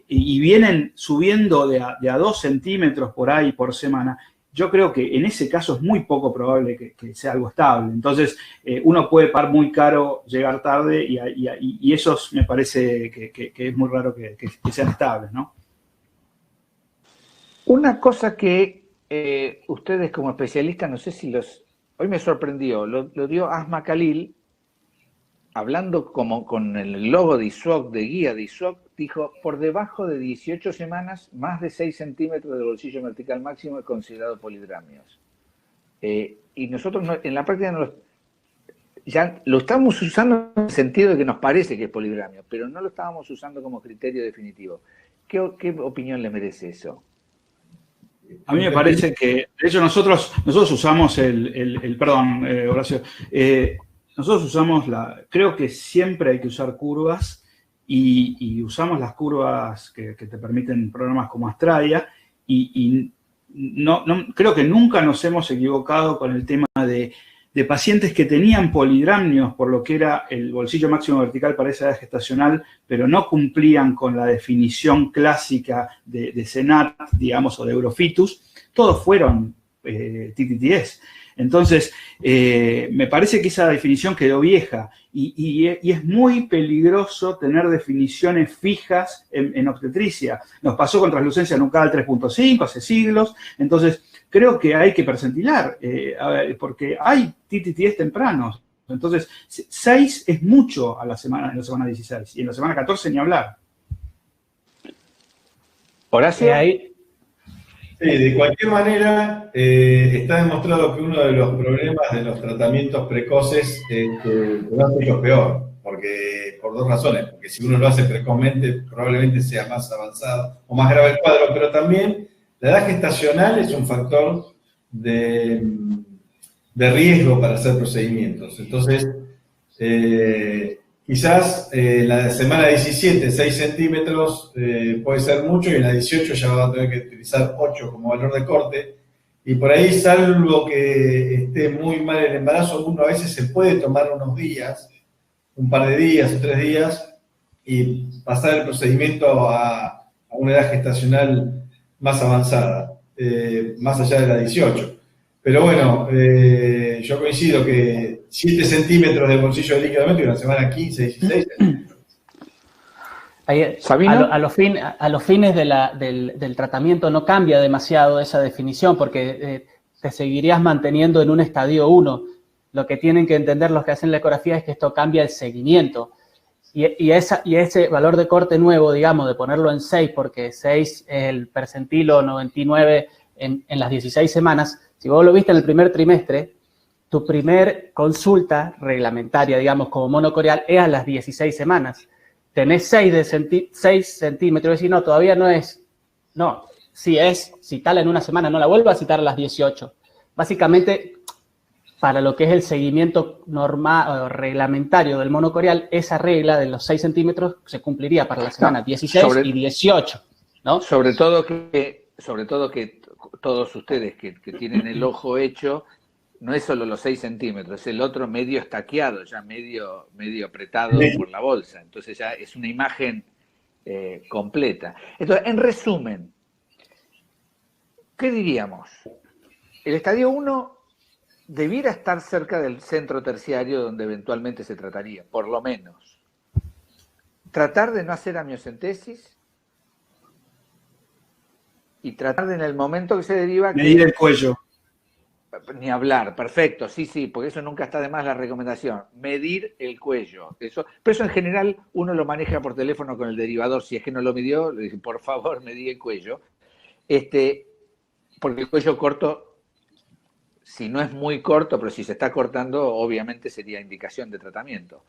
y vienen subiendo de a 2 centímetros por ahí por semana. Yo creo que en ese caso es muy poco probable que sea algo estable. Entonces, uno puede pagar muy caro, llegar tarde, y esos me parece que es muy raro que sean estables, ¿no? Una cosa que ustedes como especialistas, no sé si hoy me sorprendió, lo dio Asma Khalil, hablando como con el logo de ISOC, de guía de ISOC, dijo, por debajo de 18 semanas, más de 6 centímetros del bolsillo vertical máximo es considerado polidramios. Y nosotros en la práctica ya lo estamos usando en el sentido de que nos parece que es polidramio, pero no lo estábamos usando como criterio definitivo. ¿Qué opinión le merece eso? A mí me parece que, de hecho, nosotros usamos perdón, Horacio, nosotros usamos creo que siempre hay que usar curvas, y usamos las curvas que te permiten programas como Astradia, y no, creo que nunca nos hemos equivocado con el tema de pacientes que tenían polidramios por lo que era el bolsillo máximo vertical para esa edad gestacional, pero no cumplían con la definición clásica de CENAT, digamos, o de Eurofitus. Todos fueron TTTs. Entonces, me parece que esa definición quedó vieja, y es muy peligroso tener definiciones fijas en obstetricia. Nos pasó con translucencia nucal 3.5 hace siglos. Entonces, creo que hay que percentilar, porque hay TTTs tempranos. Entonces, 6 es mucho en la semana 16, y en la semana 14 ni hablar. Horacio. Sí, de cualquier manera, está demostrado que uno de los problemas de los tratamientos precoces es que el pronóstico es peor, por dos razones. Porque si uno lo hace precozmente, probablemente sea más avanzado o más grave el cuadro, pero también la edad gestacional es un factor de riesgo para hacer procedimientos. Entonces, quizás la semana 17, 6 centímetros puede ser mucho, y en la 18 ya va a tener que utilizar 8 como valor de corte. Y por ahí, salvo que esté muy mal el embarazo, uno a veces se puede tomar unos días, un par de días o 3 días, y pasar el procedimiento a una edad gestacional más avanzada, más allá de la 18. Pero bueno, yo coincido que 7 centímetros de bolsillo de líquido métrico en la semana 15, 16. A los fines del tratamiento no cambia demasiado esa definición, porque te seguirías manteniendo en un estadio 1. lo que tienen que entender los que hacen la ecografía es que esto cambia el seguimiento. Y ese valor de corte nuevo, digamos, de ponerlo en 6, porque 6 es el percentilo 99 en las 16 semanas, si vos lo viste en el primer trimestre, tu primer consulta reglamentaria, digamos, como monocoreal, es a las 16 semanas. Tenés 6 centímetros, y no, todavía no es, no, si tal en una semana, no la vuelvo a citar a las 18. Básicamente, para lo que es el seguimiento normal o reglamentario del monocoreal, esa regla de los 6 centímetros se cumpliría para la semana 16 y 18, ¿no? Sobre todo que todos ustedes que tienen el ojo hecho, no es solo los 6 centímetros, es el otro medio estaqueado, ya medio apretado por la bolsa. Entonces ya es una imagen completa. Entonces, en resumen, ¿qué diríamos? El estadio 1 debiera estar cerca del centro terciario donde eventualmente se trataría, por lo menos. Tratar de no hacer amiocentesis y tratar de en el momento que se deriva... Medir el cuello. Ni hablar, perfecto, sí, porque eso nunca está de más la recomendación. Medir el cuello. Pero eso en general uno lo maneja por teléfono con el derivador. Si es que no lo midió, le dice, por favor, medí el cuello. Porque el cuello corto, si no es muy corto, pero si se está cortando, obviamente sería indicación de tratamiento.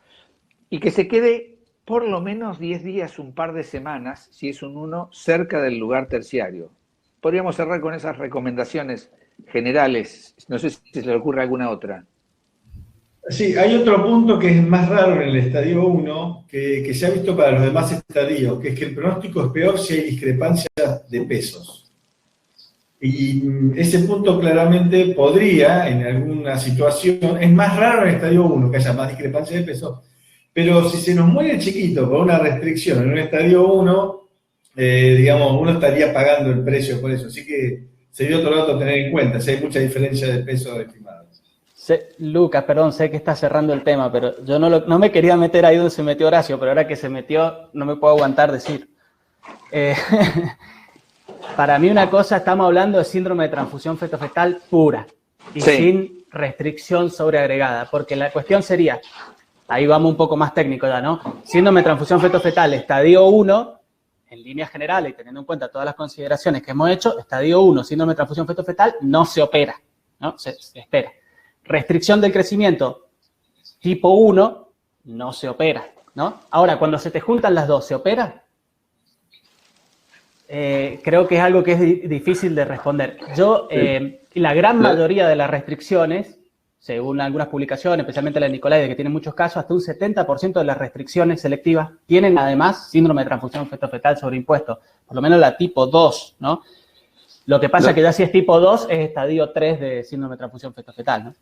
Y que se quede por lo menos 10 días, un par de semanas, si es un 1, cerca del lugar terciario. Podríamos cerrar con esas recomendaciones generales. No sé si se le ocurre alguna otra. Sí, hay otro punto que es más raro en el estadio 1, que se ha visto para los demás estadios, que es que el pronóstico es peor si hay discrepancia de pesos. Y ese punto claramente podría, en alguna situación, es más raro en el estadio 1 que haya más discrepancia de peso, pero si se nos muere el chiquito por una restricción en un estadio 1, digamos, uno estaría pagando el precio por eso. Así que sería otro dato a tener en cuenta, si hay mucha diferencia de peso estimado. Lucas, perdón, sé que está cerrando el tema, pero yo no me quería meter ahí donde se metió Horacio, pero ahora que se metió no me puedo aguantar decir. Para mí una cosa, estamos hablando de síndrome de transfusión fetofetal pura y sin restricción sobreagregada, porque la cuestión sería, ahí vamos un poco más técnico ya, ¿no? Síndrome de transfusión fetofetal, estadio 1, en líneas generales y teniendo en cuenta todas las consideraciones que hemos hecho, estadio 1, síndrome de transfusión fetofetal, no se opera, ¿no? Se espera. Restricción del crecimiento tipo 1, no se opera, ¿no? Ahora, cuando se te juntan las dos, ¿se opera? Creo que es algo que es difícil de responder. La gran mayoría de las restricciones, según algunas publicaciones, especialmente la de Nicolai, que tiene muchos casos, hasta un 70% de las restricciones selectivas tienen además síndrome de transfusión fetofetal sobreimpuesto, por lo menos la tipo 2, ¿no? Lo que pasa es que ya si es tipo 2 es estadio 3 de síndrome de transfusión fetofetal, ¿no?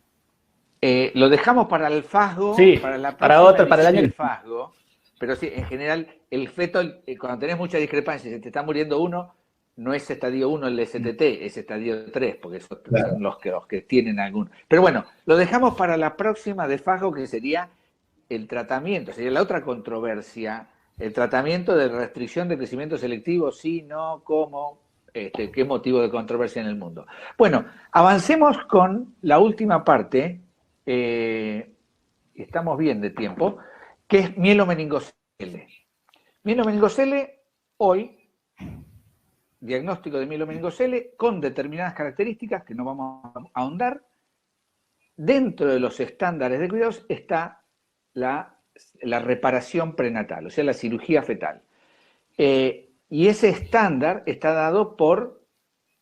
Lo dejamos para el FASGO, sí, para la para el año del FASGO, pero sí, en general, el feto, cuando tenés mucha discrepancia, se te está muriendo uno, no es estadio 1 el STT, es estadio 3, porque esos son los que tienen algún. Pero bueno, lo dejamos para la próxima de FASGO, que sería el tratamiento, sería la otra controversia, el tratamiento de restricción de crecimiento selectivo, sí, no, cómo, qué motivo de controversia en el mundo. Bueno, avancemos con la última parte, estamos bien de tiempo, que es mielomeningocele. Mielomeningocele, hoy, diagnóstico de mielomeningocele con determinadas características que no vamos a ahondar. Dentro de los estándares de cuidados está la reparación prenatal, o sea, la cirugía fetal. Y ese estándar está dado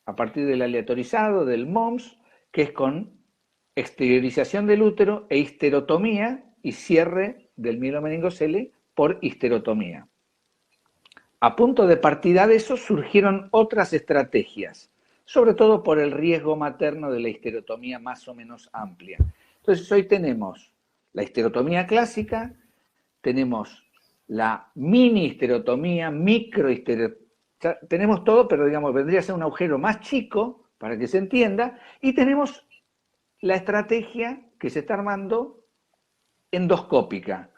a partir del aleatorizado, del MOMS, que es con exteriorización del útero e histerotomía y cierre del mielomeningocele por histerotomía. A punto de partida de eso surgieron otras estrategias, sobre todo por el riesgo materno de la histerotomía más o menos amplia. Entonces hoy tenemos la histerotomía clásica, tenemos la mini histerotomía, microhisterotomía, tenemos todo, pero digamos, vendría a ser un agujero más chico, para que se entienda, y tenemos la estrategia que se está armando endoscópica.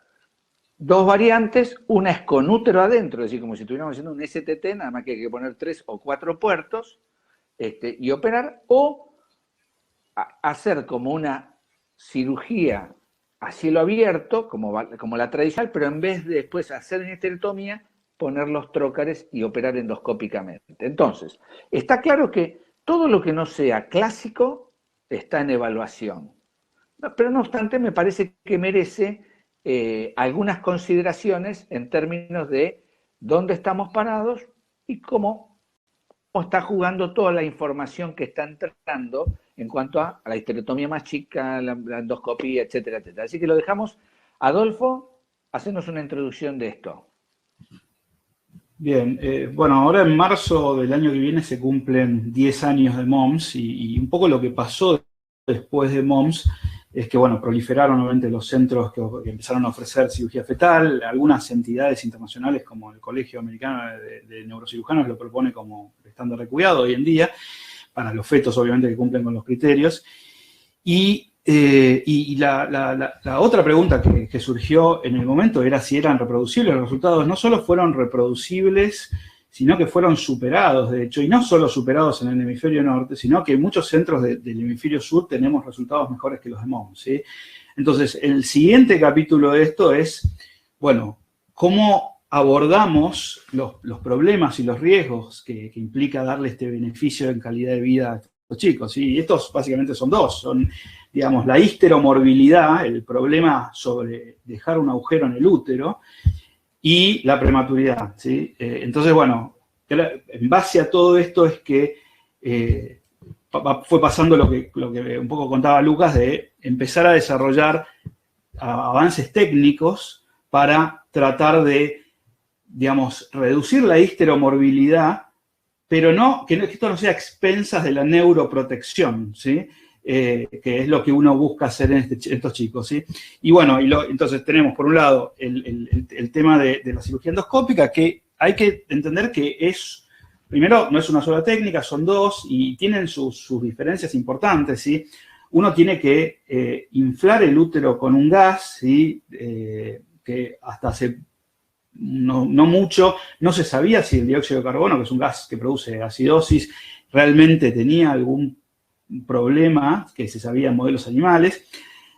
Dos variantes, una es con útero adentro, es decir, como si estuviéramos haciendo un STT, nada más que hay que poner 3 o 4 puertos y operar, o hacer como una cirugía a cielo abierto, como la tradicional, pero en vez de después hacer una histerectomía, poner los trócares y operar endoscópicamente. Entonces, está claro que todo lo que no sea clásico está en evaluación. Pero no obstante, me parece que merece algunas consideraciones en términos de dónde estamos parados y cómo está jugando toda la información que está entrando en cuanto a la histerectomía más chica, la endoscopía, etcétera, etcétera. Así que lo dejamos. Adolfo, hacenos una introducción de esto. Bien, bueno, ahora en marzo del año que viene se cumplen 10 años de MOMS y un poco lo que pasó después de MOMS es que, bueno, proliferaron obviamente los centros que empezaron a ofrecer cirugía fetal. Algunas entidades internacionales como el Colegio Americano de Neurocirujanos lo propone como estándar de cuidado hoy en día, para los fetos obviamente que cumplen con los criterios. Y la otra pregunta que surgió en el momento era si eran reproducibles. Los resultados no solo fueron reproducibles, sino que fueron superados, de hecho, y no solo superados en el hemisferio norte, sino que en muchos centros del hemisferio sur tenemos resultados mejores que los de MOMS, ¿sí? Entonces, el siguiente capítulo de esto es, bueno, cómo abordamos los problemas y los riesgos que implica darle este beneficio en calidad de vida a estos chicos, ¿sí? Y estos básicamente son dos, son, digamos, la histeromorbilidad, el problema sobre dejar un agujero en el útero, y la prematuridad, ¿sí? Entonces, bueno, en base a todo esto es que fue pasando lo que un poco contaba Lucas, de empezar a desarrollar avances técnicos para tratar de, digamos, reducir la histeromorbilidad, pero que esto no sea a expensas de la neuroprotección, ¿sí? Que es lo que uno busca hacer en estos chicos, ¿sí? Y bueno, entonces tenemos por un lado el tema de la cirugía endoscópica, que hay que entender que primero, no es una sola técnica, son dos, y tienen sus diferencias importantes, ¿sí? Uno tiene que inflar el útero con un gas, ¿sí? Que hasta hace no mucho no se sabía si el dióxido de carbono, que es un gas que produce acidosis, realmente tenía algún problema que se sabía en modelos animales.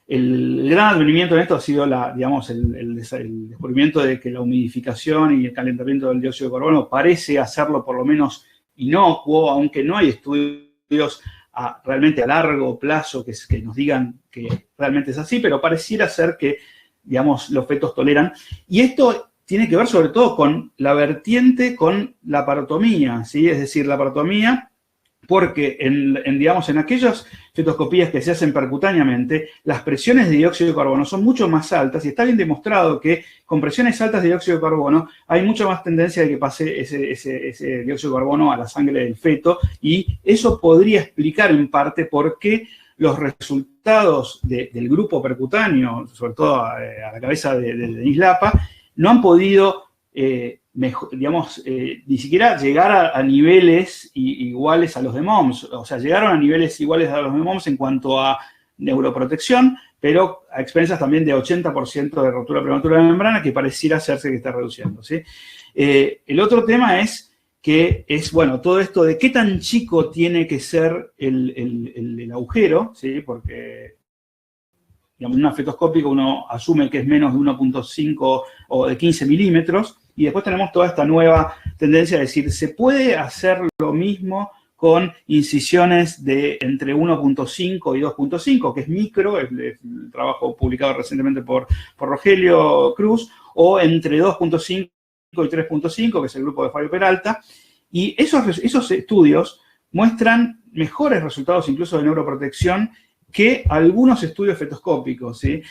El gran advenimiento en esto ha sido el descubrimiento de que la humidificación y el calentamiento del dióxido de carbono parece hacerlo por lo menos inocuo, aunque no hay estudios realmente a largo plazo que nos digan que realmente es así, pero pareciera ser que, digamos, los fetos toleran. Y esto tiene que ver sobre todo con la vertiente con la parotomía, ¿sí? Es decir, la parotomía, porque digamos, en aquellas fetoscopías que se hacen percutáneamente, las presiones de dióxido de carbono son mucho más altas y está bien demostrado que con presiones altas de dióxido de carbono hay mucha más tendencia de que pase ese dióxido de carbono a la sangre del feto, y eso podría explicar en parte por qué los resultados del grupo percutáneo, sobre todo a la cabeza de Denis Lapa, no han podido ni siquiera llegar a niveles iguales a los de MOMS. O sea, llegaron a niveles iguales a los de MOMS en cuanto a neuroprotección, pero a expensas también de 80% de rotura prematura de membrana, que pareciera hacerse que está reduciendo, ¿sí? El otro tema es bueno, todo esto de qué tan chico tiene que ser el agujero, ¿sí? Porque, digamos, en una fetoscópica uno asume que es menos de 1.5 o de 15 milímetros, y después tenemos toda esta nueva tendencia a decir, ¿se puede hacer lo mismo con incisiones de entre 1.5 y 2.5, que es micro, el trabajo publicado recientemente por Rogelio Cruz, o entre 2.5 y 3.5, que es el grupo de Fabio Peralta? Y esos estudios muestran mejores resultados incluso de neuroprotección que algunos estudios fetoscópicos, ¿sí?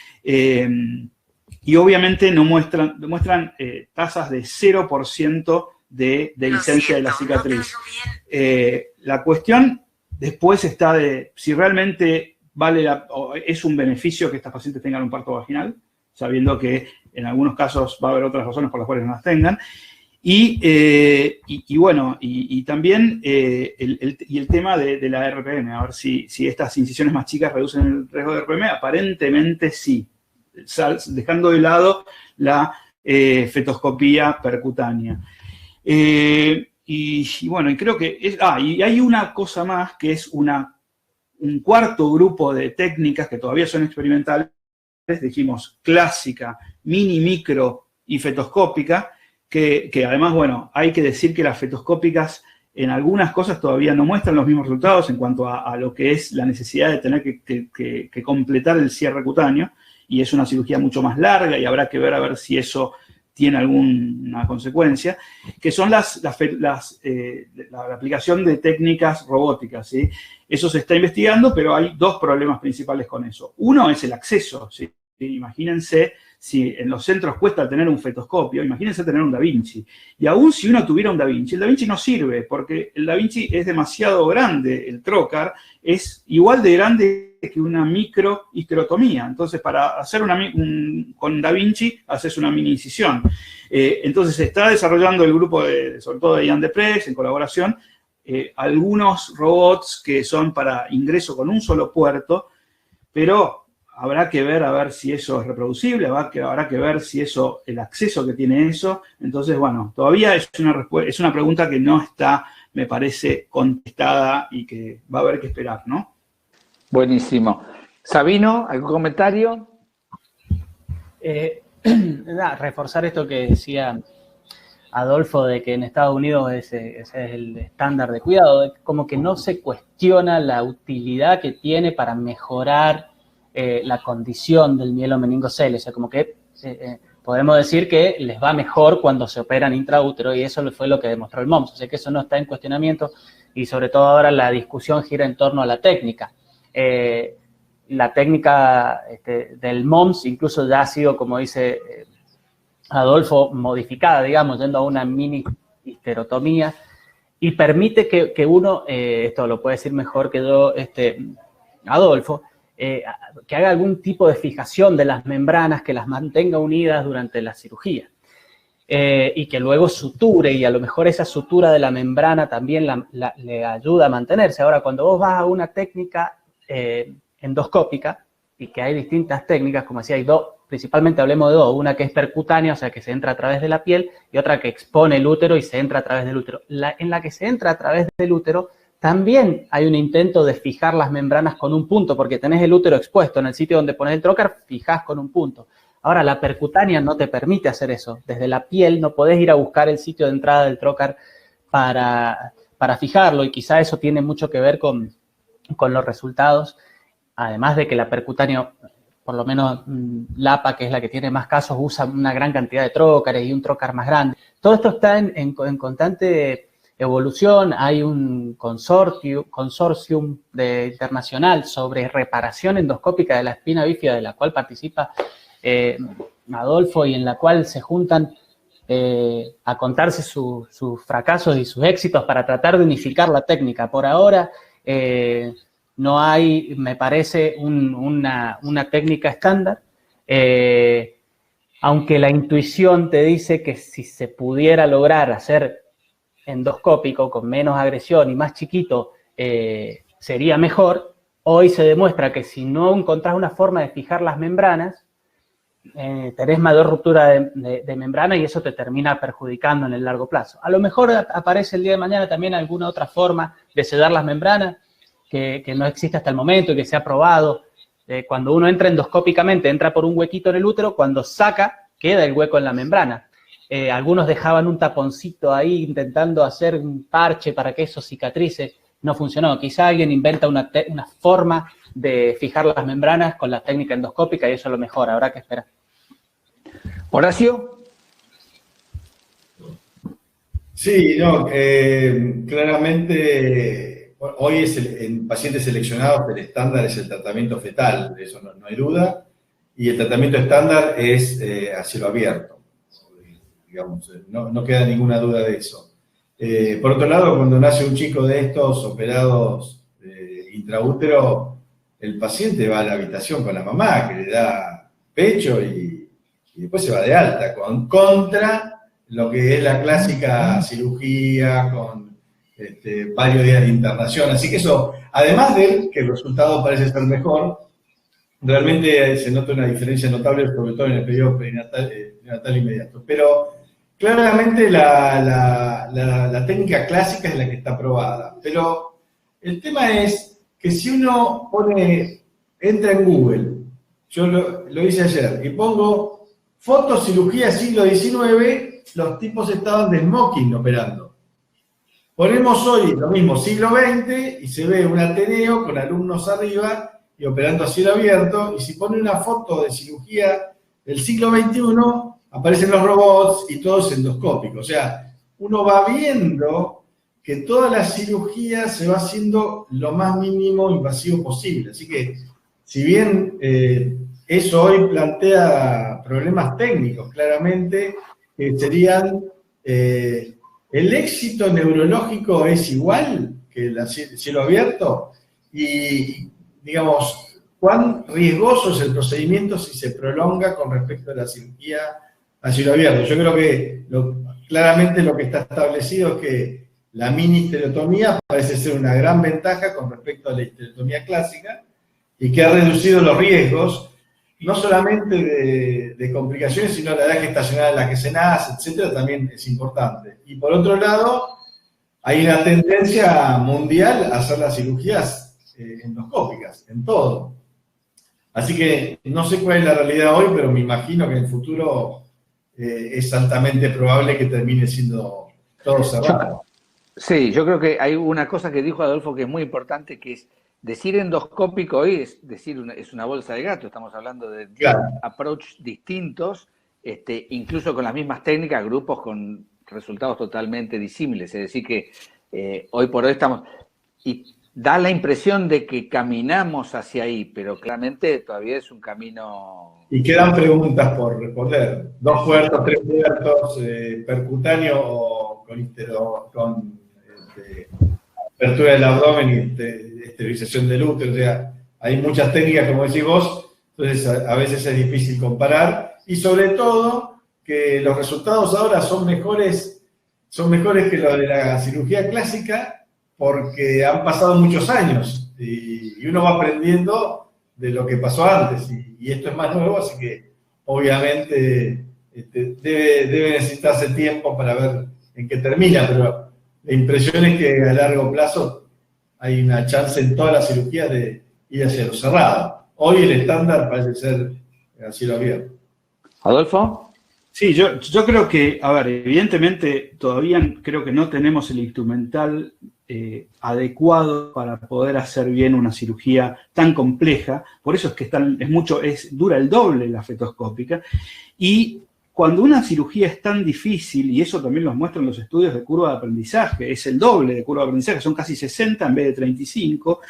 Y obviamente demuestran tasas de 0% de licencia de la cicatriz. La cuestión después está de si realmente es un beneficio que estas pacientes tengan un parto vaginal, sabiendo que en algunos casos va a haber otras razones por las cuales no las tengan. Y bueno, y también el tema de la RPM, a ver si estas incisiones más chicas reducen el riesgo de RPM. Aparentemente sí, dejando de lado la fetoscopía percutánea. Y bueno, y creo que y hay una cosa más que es una un cuarto grupo de técnicas que todavía son experimentales, dijimos clásica, mini, micro y fetoscópica, que además, bueno, hay que decir que las fetoscópicas en algunas cosas todavía no muestran los mismos resultados en cuanto a lo que es la necesidad de tener que completar el cierre cutáneo, y es una cirugía mucho más larga y habrá que ver a ver si eso tiene alguna consecuencia, que son la aplicación de técnicas robóticas, ¿sí? Eso se está investigando, pero hay dos problemas principales con eso. Uno es el acceso, ¿sí? Imagínense, si en los centros cuesta tener un fetoscopio, imagínense tener un Da Vinci. Y aún si uno tuviera un Da Vinci, el Da Vinci no sirve, porque el Da Vinci es demasiado grande, el trocar es igual de grande que una microhisterotomía. Entonces, para hacer con Da Vinci, haces una mini incisión. Entonces, se está desarrollando el grupo, sobre todo de Ian Deprez, en colaboración, algunos robots que son para ingreso con un solo puerto, pero habrá que ver a ver si eso es reproducible, habrá que ver si eso, el acceso que tiene eso. Entonces, bueno, todavía es una pregunta que no está, me parece, contestada y que va a haber que esperar, ¿no? Buenísimo. Sabino, ¿algún comentario? Reforzar esto que decía Adolfo, de que en Estados Unidos ese es el estándar de cuidado, como que no se cuestiona la utilidad que tiene para mejorar la condición del mielomeningocele. O sea, como que podemos decir que les va mejor cuando se operan intraútero, y eso fue lo que demostró el MOMS. O sea, que eso no está en cuestionamiento, y sobre todo ahora la discusión gira en torno a la técnica. La técnica del MOMS incluso ya ha sido, como dice Adolfo, modificada, digamos, yendo a una mini histerotomía, y permite que uno, esto lo puede decir mejor que yo, Adolfo, que haga algún tipo de fijación de las membranas, que las mantenga unidas durante la cirugía, y que luego suture, y a lo mejor esa sutura de la membrana también le ayuda a mantenerse. Ahora, cuando vos vas a una técnica endoscópica, y que hay distintas técnicas, como decía, hay dos, principalmente hablemos de dos, una que es percutánea, o sea, que se entra a través de la piel, y otra que expone el útero y se entra a través del útero. En la que se entra a través del útero, también hay un intento de fijar las membranas con un punto, porque tenés el útero expuesto en el sitio donde pones el trocar, fijás con un punto. Ahora, la percutánea no te permite hacer eso. Desde la piel no podés ir a buscar el sitio de entrada del trocar para fijarlo, y quizá eso tiene mucho que ver con los resultados, además de que la percutánea, por lo menos LAPA, que es la que tiene más casos, usa una gran cantidad de trócares y un trócar más grande. Todo esto está en constante evolución. Hay un consorcium internacional sobre reparación endoscópica de la espina bífida, de la cual participa Adolfo, y en la cual se juntan a contarse sus fracasos y sus éxitos para tratar de unificar la técnica. Por ahora no hay, me parece, una técnica estándar, aunque la intuición te dice que si se pudiera lograr hacer endoscópico con menos agresión y más chiquito, sería mejor. Hoy se demuestra que si no encontrás una forma de fijar las membranas, tenés mayor ruptura de membrana, y eso te termina perjudicando en el largo plazo. A lo mejor aparece el día de mañana también alguna otra forma de sellar las membranas que no existe hasta el momento y que se ha probado. Cuando uno entra endoscópicamente, entra por un huequito en el útero, cuando saca, queda el hueco en la membrana. Algunos dejaban un taponcito ahí intentando hacer un parche para que eso cicatrice. No funcionó. Quizá alguien inventa una forma de fijar las membranas con la técnica endoscópica, y eso lo mejora. Habrá que esperar. Horacio. Sí, no, claramente hoy en pacientes seleccionados el estándar es el tratamiento fetal, de eso no hay duda, y el tratamiento estándar es a cielo abierto, digamos, no queda ninguna duda de eso. Por otro lado, cuando nace un chico de estos operados intraútero, el paciente va a la habitación con la mamá, que le da pecho, y después se va de alta, contra lo que es la clásica cirugía, con varios días de internación. Así que eso, además de que el resultado parece ser mejor, realmente se nota una diferencia notable, sobre todo en el periodo prenatal inmediato. Pero claramente la técnica clásica es la que está probada. Pero el tema es que si uno entra en Google, yo lo hice ayer, y pongo fotos cirugía siglo XIX, los tipos estaban de smoking operando. Ponemos hoy lo mismo, siglo XX, y se ve un Ateneo con alumnos arriba y operando a cielo abierto, y si pone una foto de cirugía del siglo XXI, aparecen los robots y todo es endoscópico. O sea, uno va viendo que toda la cirugía se va haciendo lo más mínimo invasivo posible. Así que, si bien eso hoy plantea problemas técnicos, claramente, serían... el éxito neurológico es igual que el cielo abierto y, digamos, cuán riesgoso es el procedimiento si se prolonga con respecto a la cirugía a cielo abierto. Yo creo que claramente lo que está establecido es que la mini histerectomía parece ser una gran ventaja con respecto a la histerectomía clásica y que ha reducido los riesgos, no solamente de complicaciones, sino la edad gestacional en la que se nace, etcétera, también es importante. Y por otro lado, hay una tendencia mundial a hacer las cirugías endoscópicas, en todo. Así que no sé cuál es la realidad hoy, pero me imagino que en el futuro es altamente probable que termine siendo todo cerrado. Sí, yo creo que hay una cosa que dijo Adolfo que es muy importante, que es decir endoscópico hoy es decir es una bolsa de gato. Estamos hablando de Claro. approach distintos, incluso con las mismas técnicas, grupos con resultados totalmente disímiles. Es decir que hoy por hoy estamos... Y da la impresión de que caminamos hacia ahí, pero claramente todavía es un camino... Y quedan preguntas por responder. 2 puertos, 3 puertos, percutáneo o con apertura del abdomen y esterilización del útero. O sea, hay muchas técnicas, como decís vos, entonces a veces es difícil comparar. Y sobre todo, que los resultados ahora son mejores que los de la cirugía clásica porque han pasado muchos años y uno va aprendiendo de lo que pasó antes. Y esto es más nuevo, así que obviamente debe necesitarse tiempo para ver en qué termina, pero la impresión es que a largo plazo hay una chance en todas las cirugías de ir hacia lo cerrado. Hoy el estándar parece ser a cielo abierto. ¿Adolfo? Sí, yo creo que, a ver, evidentemente todavía creo que no tenemos el instrumental adecuado para poder hacer bien una cirugía tan compleja. Por eso es que dura el doble la fetoscópica. Y cuando una cirugía es tan difícil, y eso también los muestran los estudios de curva de aprendizaje, es el doble de curva de aprendizaje, son casi 60 en vez de 35,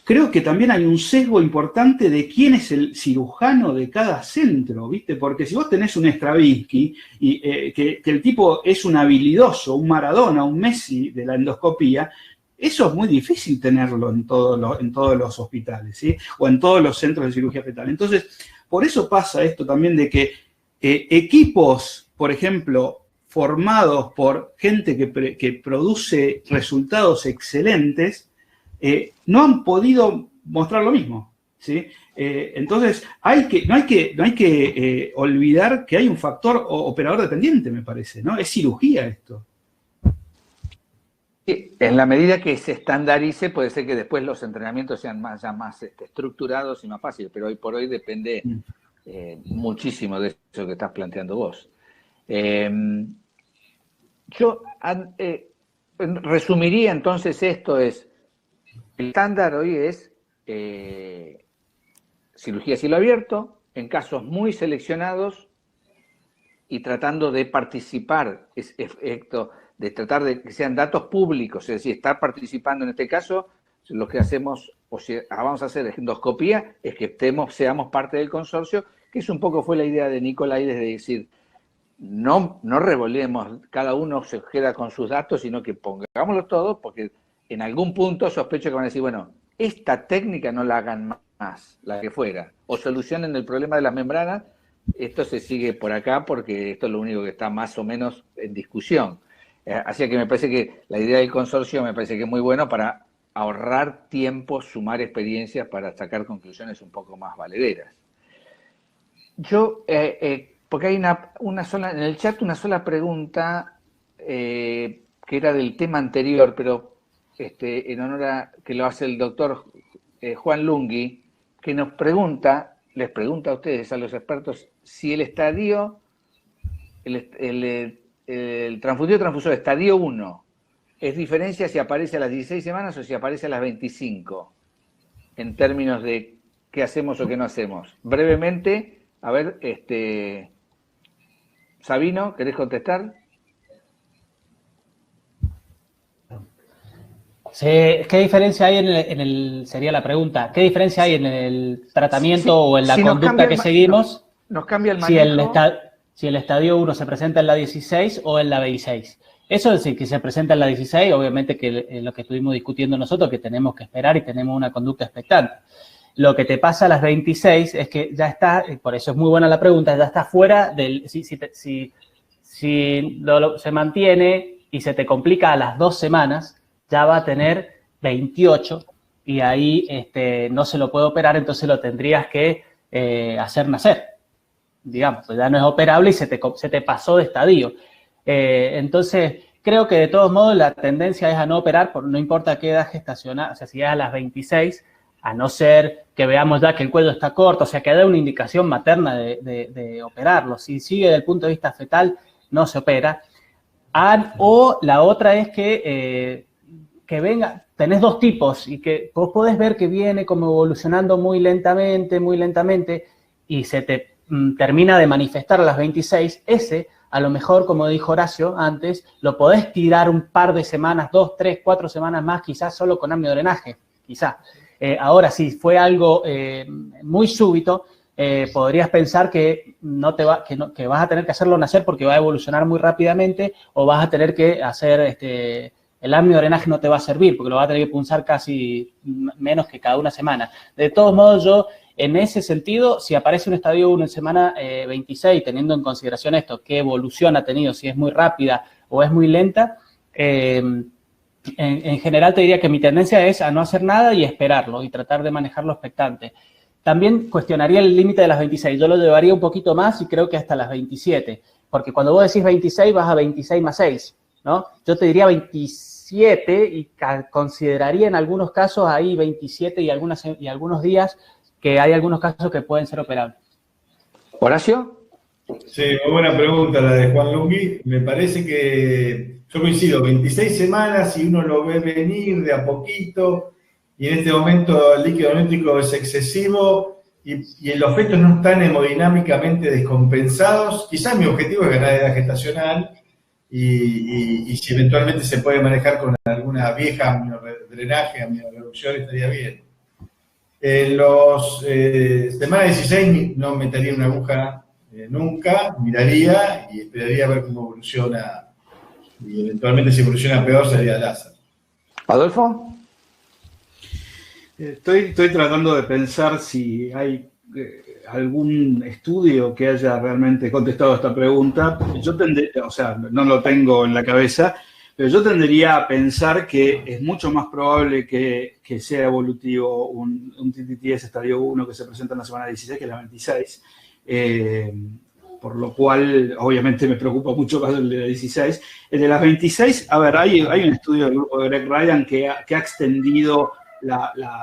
creo que también hay un sesgo importante de quién es el cirujano de cada centro, ¿viste? Porque si vos tenés un Stravinsky, y que el tipo es un habilidoso, un Maradona, un Messi de la endoscopía, eso es muy difícil tenerlo en todos los hospitales, ¿sí? O en todos los centros de cirugía fetal. Entonces, por eso pasa esto también de que equipos, por ejemplo, formados por gente que produce resultados excelentes, no han podido mostrar lo mismo, ¿sí? Entonces, no hay que olvidar que hay un factor operador dependiente, me parece, ¿no? Es cirugía esto. En la medida que se estandarice, puede ser que después los entrenamientos sean más estructurados y más fáciles, pero hoy por hoy depende muchísimo de eso que estás planteando vos. Yo resumiría entonces esto es, el estándar hoy es cirugía a cielo abierto, en casos muy seleccionados y tratando de participar, de tratar de que sean datos públicos, es decir, estar participando en este caso, lo que hacemos, o si vamos a hacer endoscopía, es que seamos parte del consorcio, que es un poco fue la idea de Nicolai, de decir, no revolvemos, cada uno se queda con sus datos, sino que pongámoslo todo, porque en algún punto sospecho que van a decir, bueno, esta técnica no la hagan más, la que fuera, o solucionen el problema de las membranas, esto se sigue por acá porque esto es lo único que está más o menos en discusión. Así que me parece que la idea del consorcio me parece que es muy bueno para ahorrar tiempo, sumar experiencias para sacar conclusiones un poco más valederas. Yo, porque hay una sola, en el chat una sola pregunta que era del tema anterior, pero en honor a que lo hace el doctor Juan Lunghi, que les pregunta a ustedes, a los expertos, si el estadio, el transfusor estadio 1, es diferencia si aparece a las 16 semanas o si aparece a las 25, en términos de qué hacemos o qué no hacemos. Brevemente, a ver, Sabino, ¿querés contestar? ¿Qué diferencia hay sería la pregunta, ¿qué diferencia hay en el tratamiento o en la conducta que seguimos? Nos cambia el manejo. Si el estadio 1 se presenta en la 16 o en la 26. Eso es que se presenta en la 16, obviamente que lo que estuvimos discutiendo nosotros, que tenemos que esperar y tenemos una conducta expectante. Lo que te pasa a las 26 es que ya está, por eso es muy buena la pregunta, ya está fuera del... Si se mantiene y se te complica a las 2 semanas, ya va a tener 28 y ahí no se lo puede operar, entonces lo tendrías que hacer nacer. Digamos, pues ya no es operable y se te pasó de estadio. Entonces, creo que de todos modos la tendencia es a no operar, no importa qué edad gestacional, o sea, si es a las 26, a no ser que veamos ya que el cuello está corto, o sea, que dé una indicación materna de operarlo. Si sigue desde el punto de vista fetal, no se opera. O la otra es que venga, tenés 2 tipos y que vos podés ver que viene como evolucionando muy lentamente y se te termina de manifestar a las 26, ese, a lo mejor, como dijo Horacio antes, lo podés tirar un par de semanas, 2, 3, 4 semanas más, quizás solo con amniodrenaje, quizás. Ahora, si fue algo muy súbito, podrías pensar que que vas a tener que hacerlo nacer porque va a evolucionar muy rápidamente o vas a tener que hacer, el amniodrenaje no te va a servir porque lo vas a tener que punzar casi menos que cada una semana. De todos modos, yo, en ese sentido, si aparece un estadio 1 en semana 26, teniendo en consideración esto, qué evolución ha tenido, si es muy rápida o es muy lenta, en general te diría que mi tendencia es a no hacer nada y esperarlo y tratar de manejarlo expectante. También cuestionaría el límite de las 26. Yo lo llevaría un poquito más y creo que hasta las 27. Porque cuando vos decís 26, vas a 26 más 6, ¿no? Yo te diría 27 y consideraría en algunos casos ahí 27 y algunos días que hay algunos casos que pueden ser operables. ¿Horacio? Sí, muy buena pregunta la de Juan Lunghi. Me parece que yo coincido, 26 semanas y uno lo ve venir de a poquito y en este momento el líquido amniótico es excesivo y los fetos no están hemodinámicamente descompensados. Quizás mi objetivo es ganar edad gestacional y si eventualmente se puede manejar con alguna vieja amniodrenaje, amniorreducción, estaría bien. En los semanas 16 no metería una aguja nunca, miraría y esperaría a ver cómo evoluciona y eventualmente si evoluciona peor sería láser. ¿Adolfo? Estoy tratando de pensar si hay algún estudio que haya realmente contestado esta pregunta. Yo tendría, o sea, no lo tengo en la cabeza, pero yo tendería a pensar que es mucho más probable que sea evolutivo un TTTS estadio 1 que se presenta en la semana 16 que en la 26. Por lo cual, obviamente, me preocupa mucho más el de la 16. El de las 26, a ver, hay un estudio del grupo de Greg Ryan que ha extendido la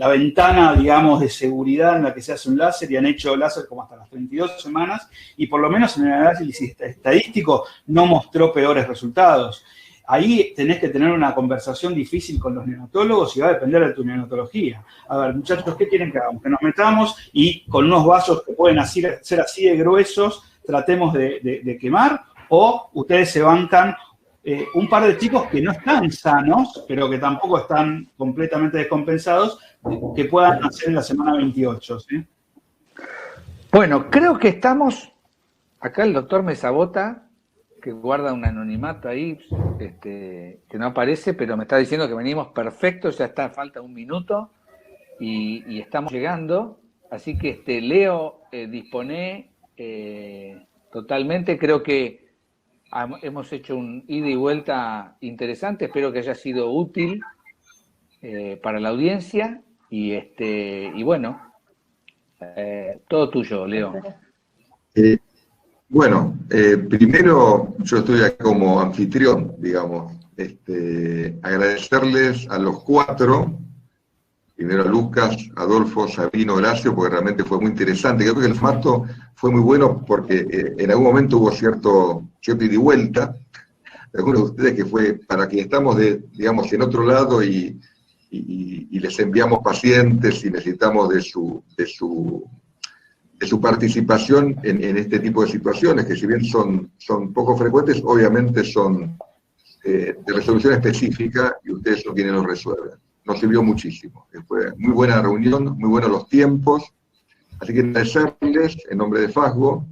ventana, digamos, de seguridad en la que se hace un láser y han hecho láser como hasta las 32 semanas y por lo menos en el análisis estadístico no mostró peores resultados. Ahí tenés que tener una conversación difícil con los neonatólogos y va a depender de tu neonatología. A ver, muchachos, ¿qué quieren que hagamos? Que nos metamos y con unos vasos que pueden ser así de gruesos tratemos de quemar, o ustedes se bancan un par de chicos que no están sanos, pero que tampoco están completamente descompensados, que puedan hacer en la semana 28, ¿sí? Bueno, creo que estamos, acá el doctor me sabota, que guarda un anonimato ahí, que no aparece, pero me está diciendo que venimos perfectos, ya está, falta un minuto, y estamos llegando, así que Leo, disponé totalmente, creo que hemos hecho un ida y vuelta interesante, espero que haya sido útil para la audiencia, y bueno, todo tuyo, Leo. Bueno, primero yo estoy acá como anfitrión, digamos, agradecerles a los cuatro, primero a Lucas, Adolfo, Sabino, Horacio, porque realmente fue muy interesante. Creo que el formato fue muy bueno porque en algún momento hubo cierto ida y vuelta de algunos de ustedes, que fue para quienes estamos, digamos, en otro lado y les enviamos pacientes y necesitamos de su participación en este tipo de situaciones, que si bien son poco frecuentes, obviamente son de resolución específica y ustedes son quienes los resuelven. Nos sirvió muchísimo. Fue muy buena reunión, muy buenos los tiempos. Así que agradecerles en nombre de FASGO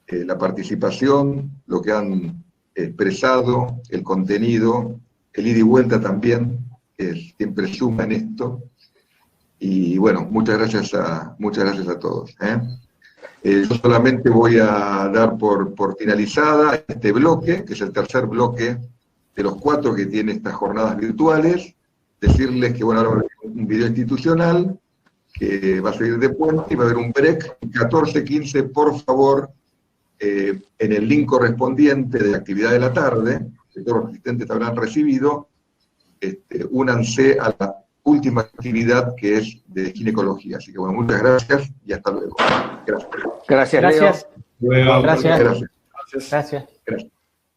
la participación, lo que han expresado, el contenido, el ida y vuelta también, que siempre suma en esto. Y bueno, muchas gracias a todos. Yo solamente voy a dar por finalizada este bloque, que es el tercer bloque de los 4 que tiene estas jornadas virtuales. Decirles que, bueno, ahora va a haber un video institucional que va a seguir de puente y va a haber un break 14:15, por favor, en el link correspondiente de la actividad de la tarde, que todos los asistentes habrán recibido, únanse a la última actividad, que es de ginecología. Así que, bueno, muchas gracias y hasta luego. Gracias. Gracias, Gracias. Leo. Luego. Gracias. Gracias. Gracias. Gracias.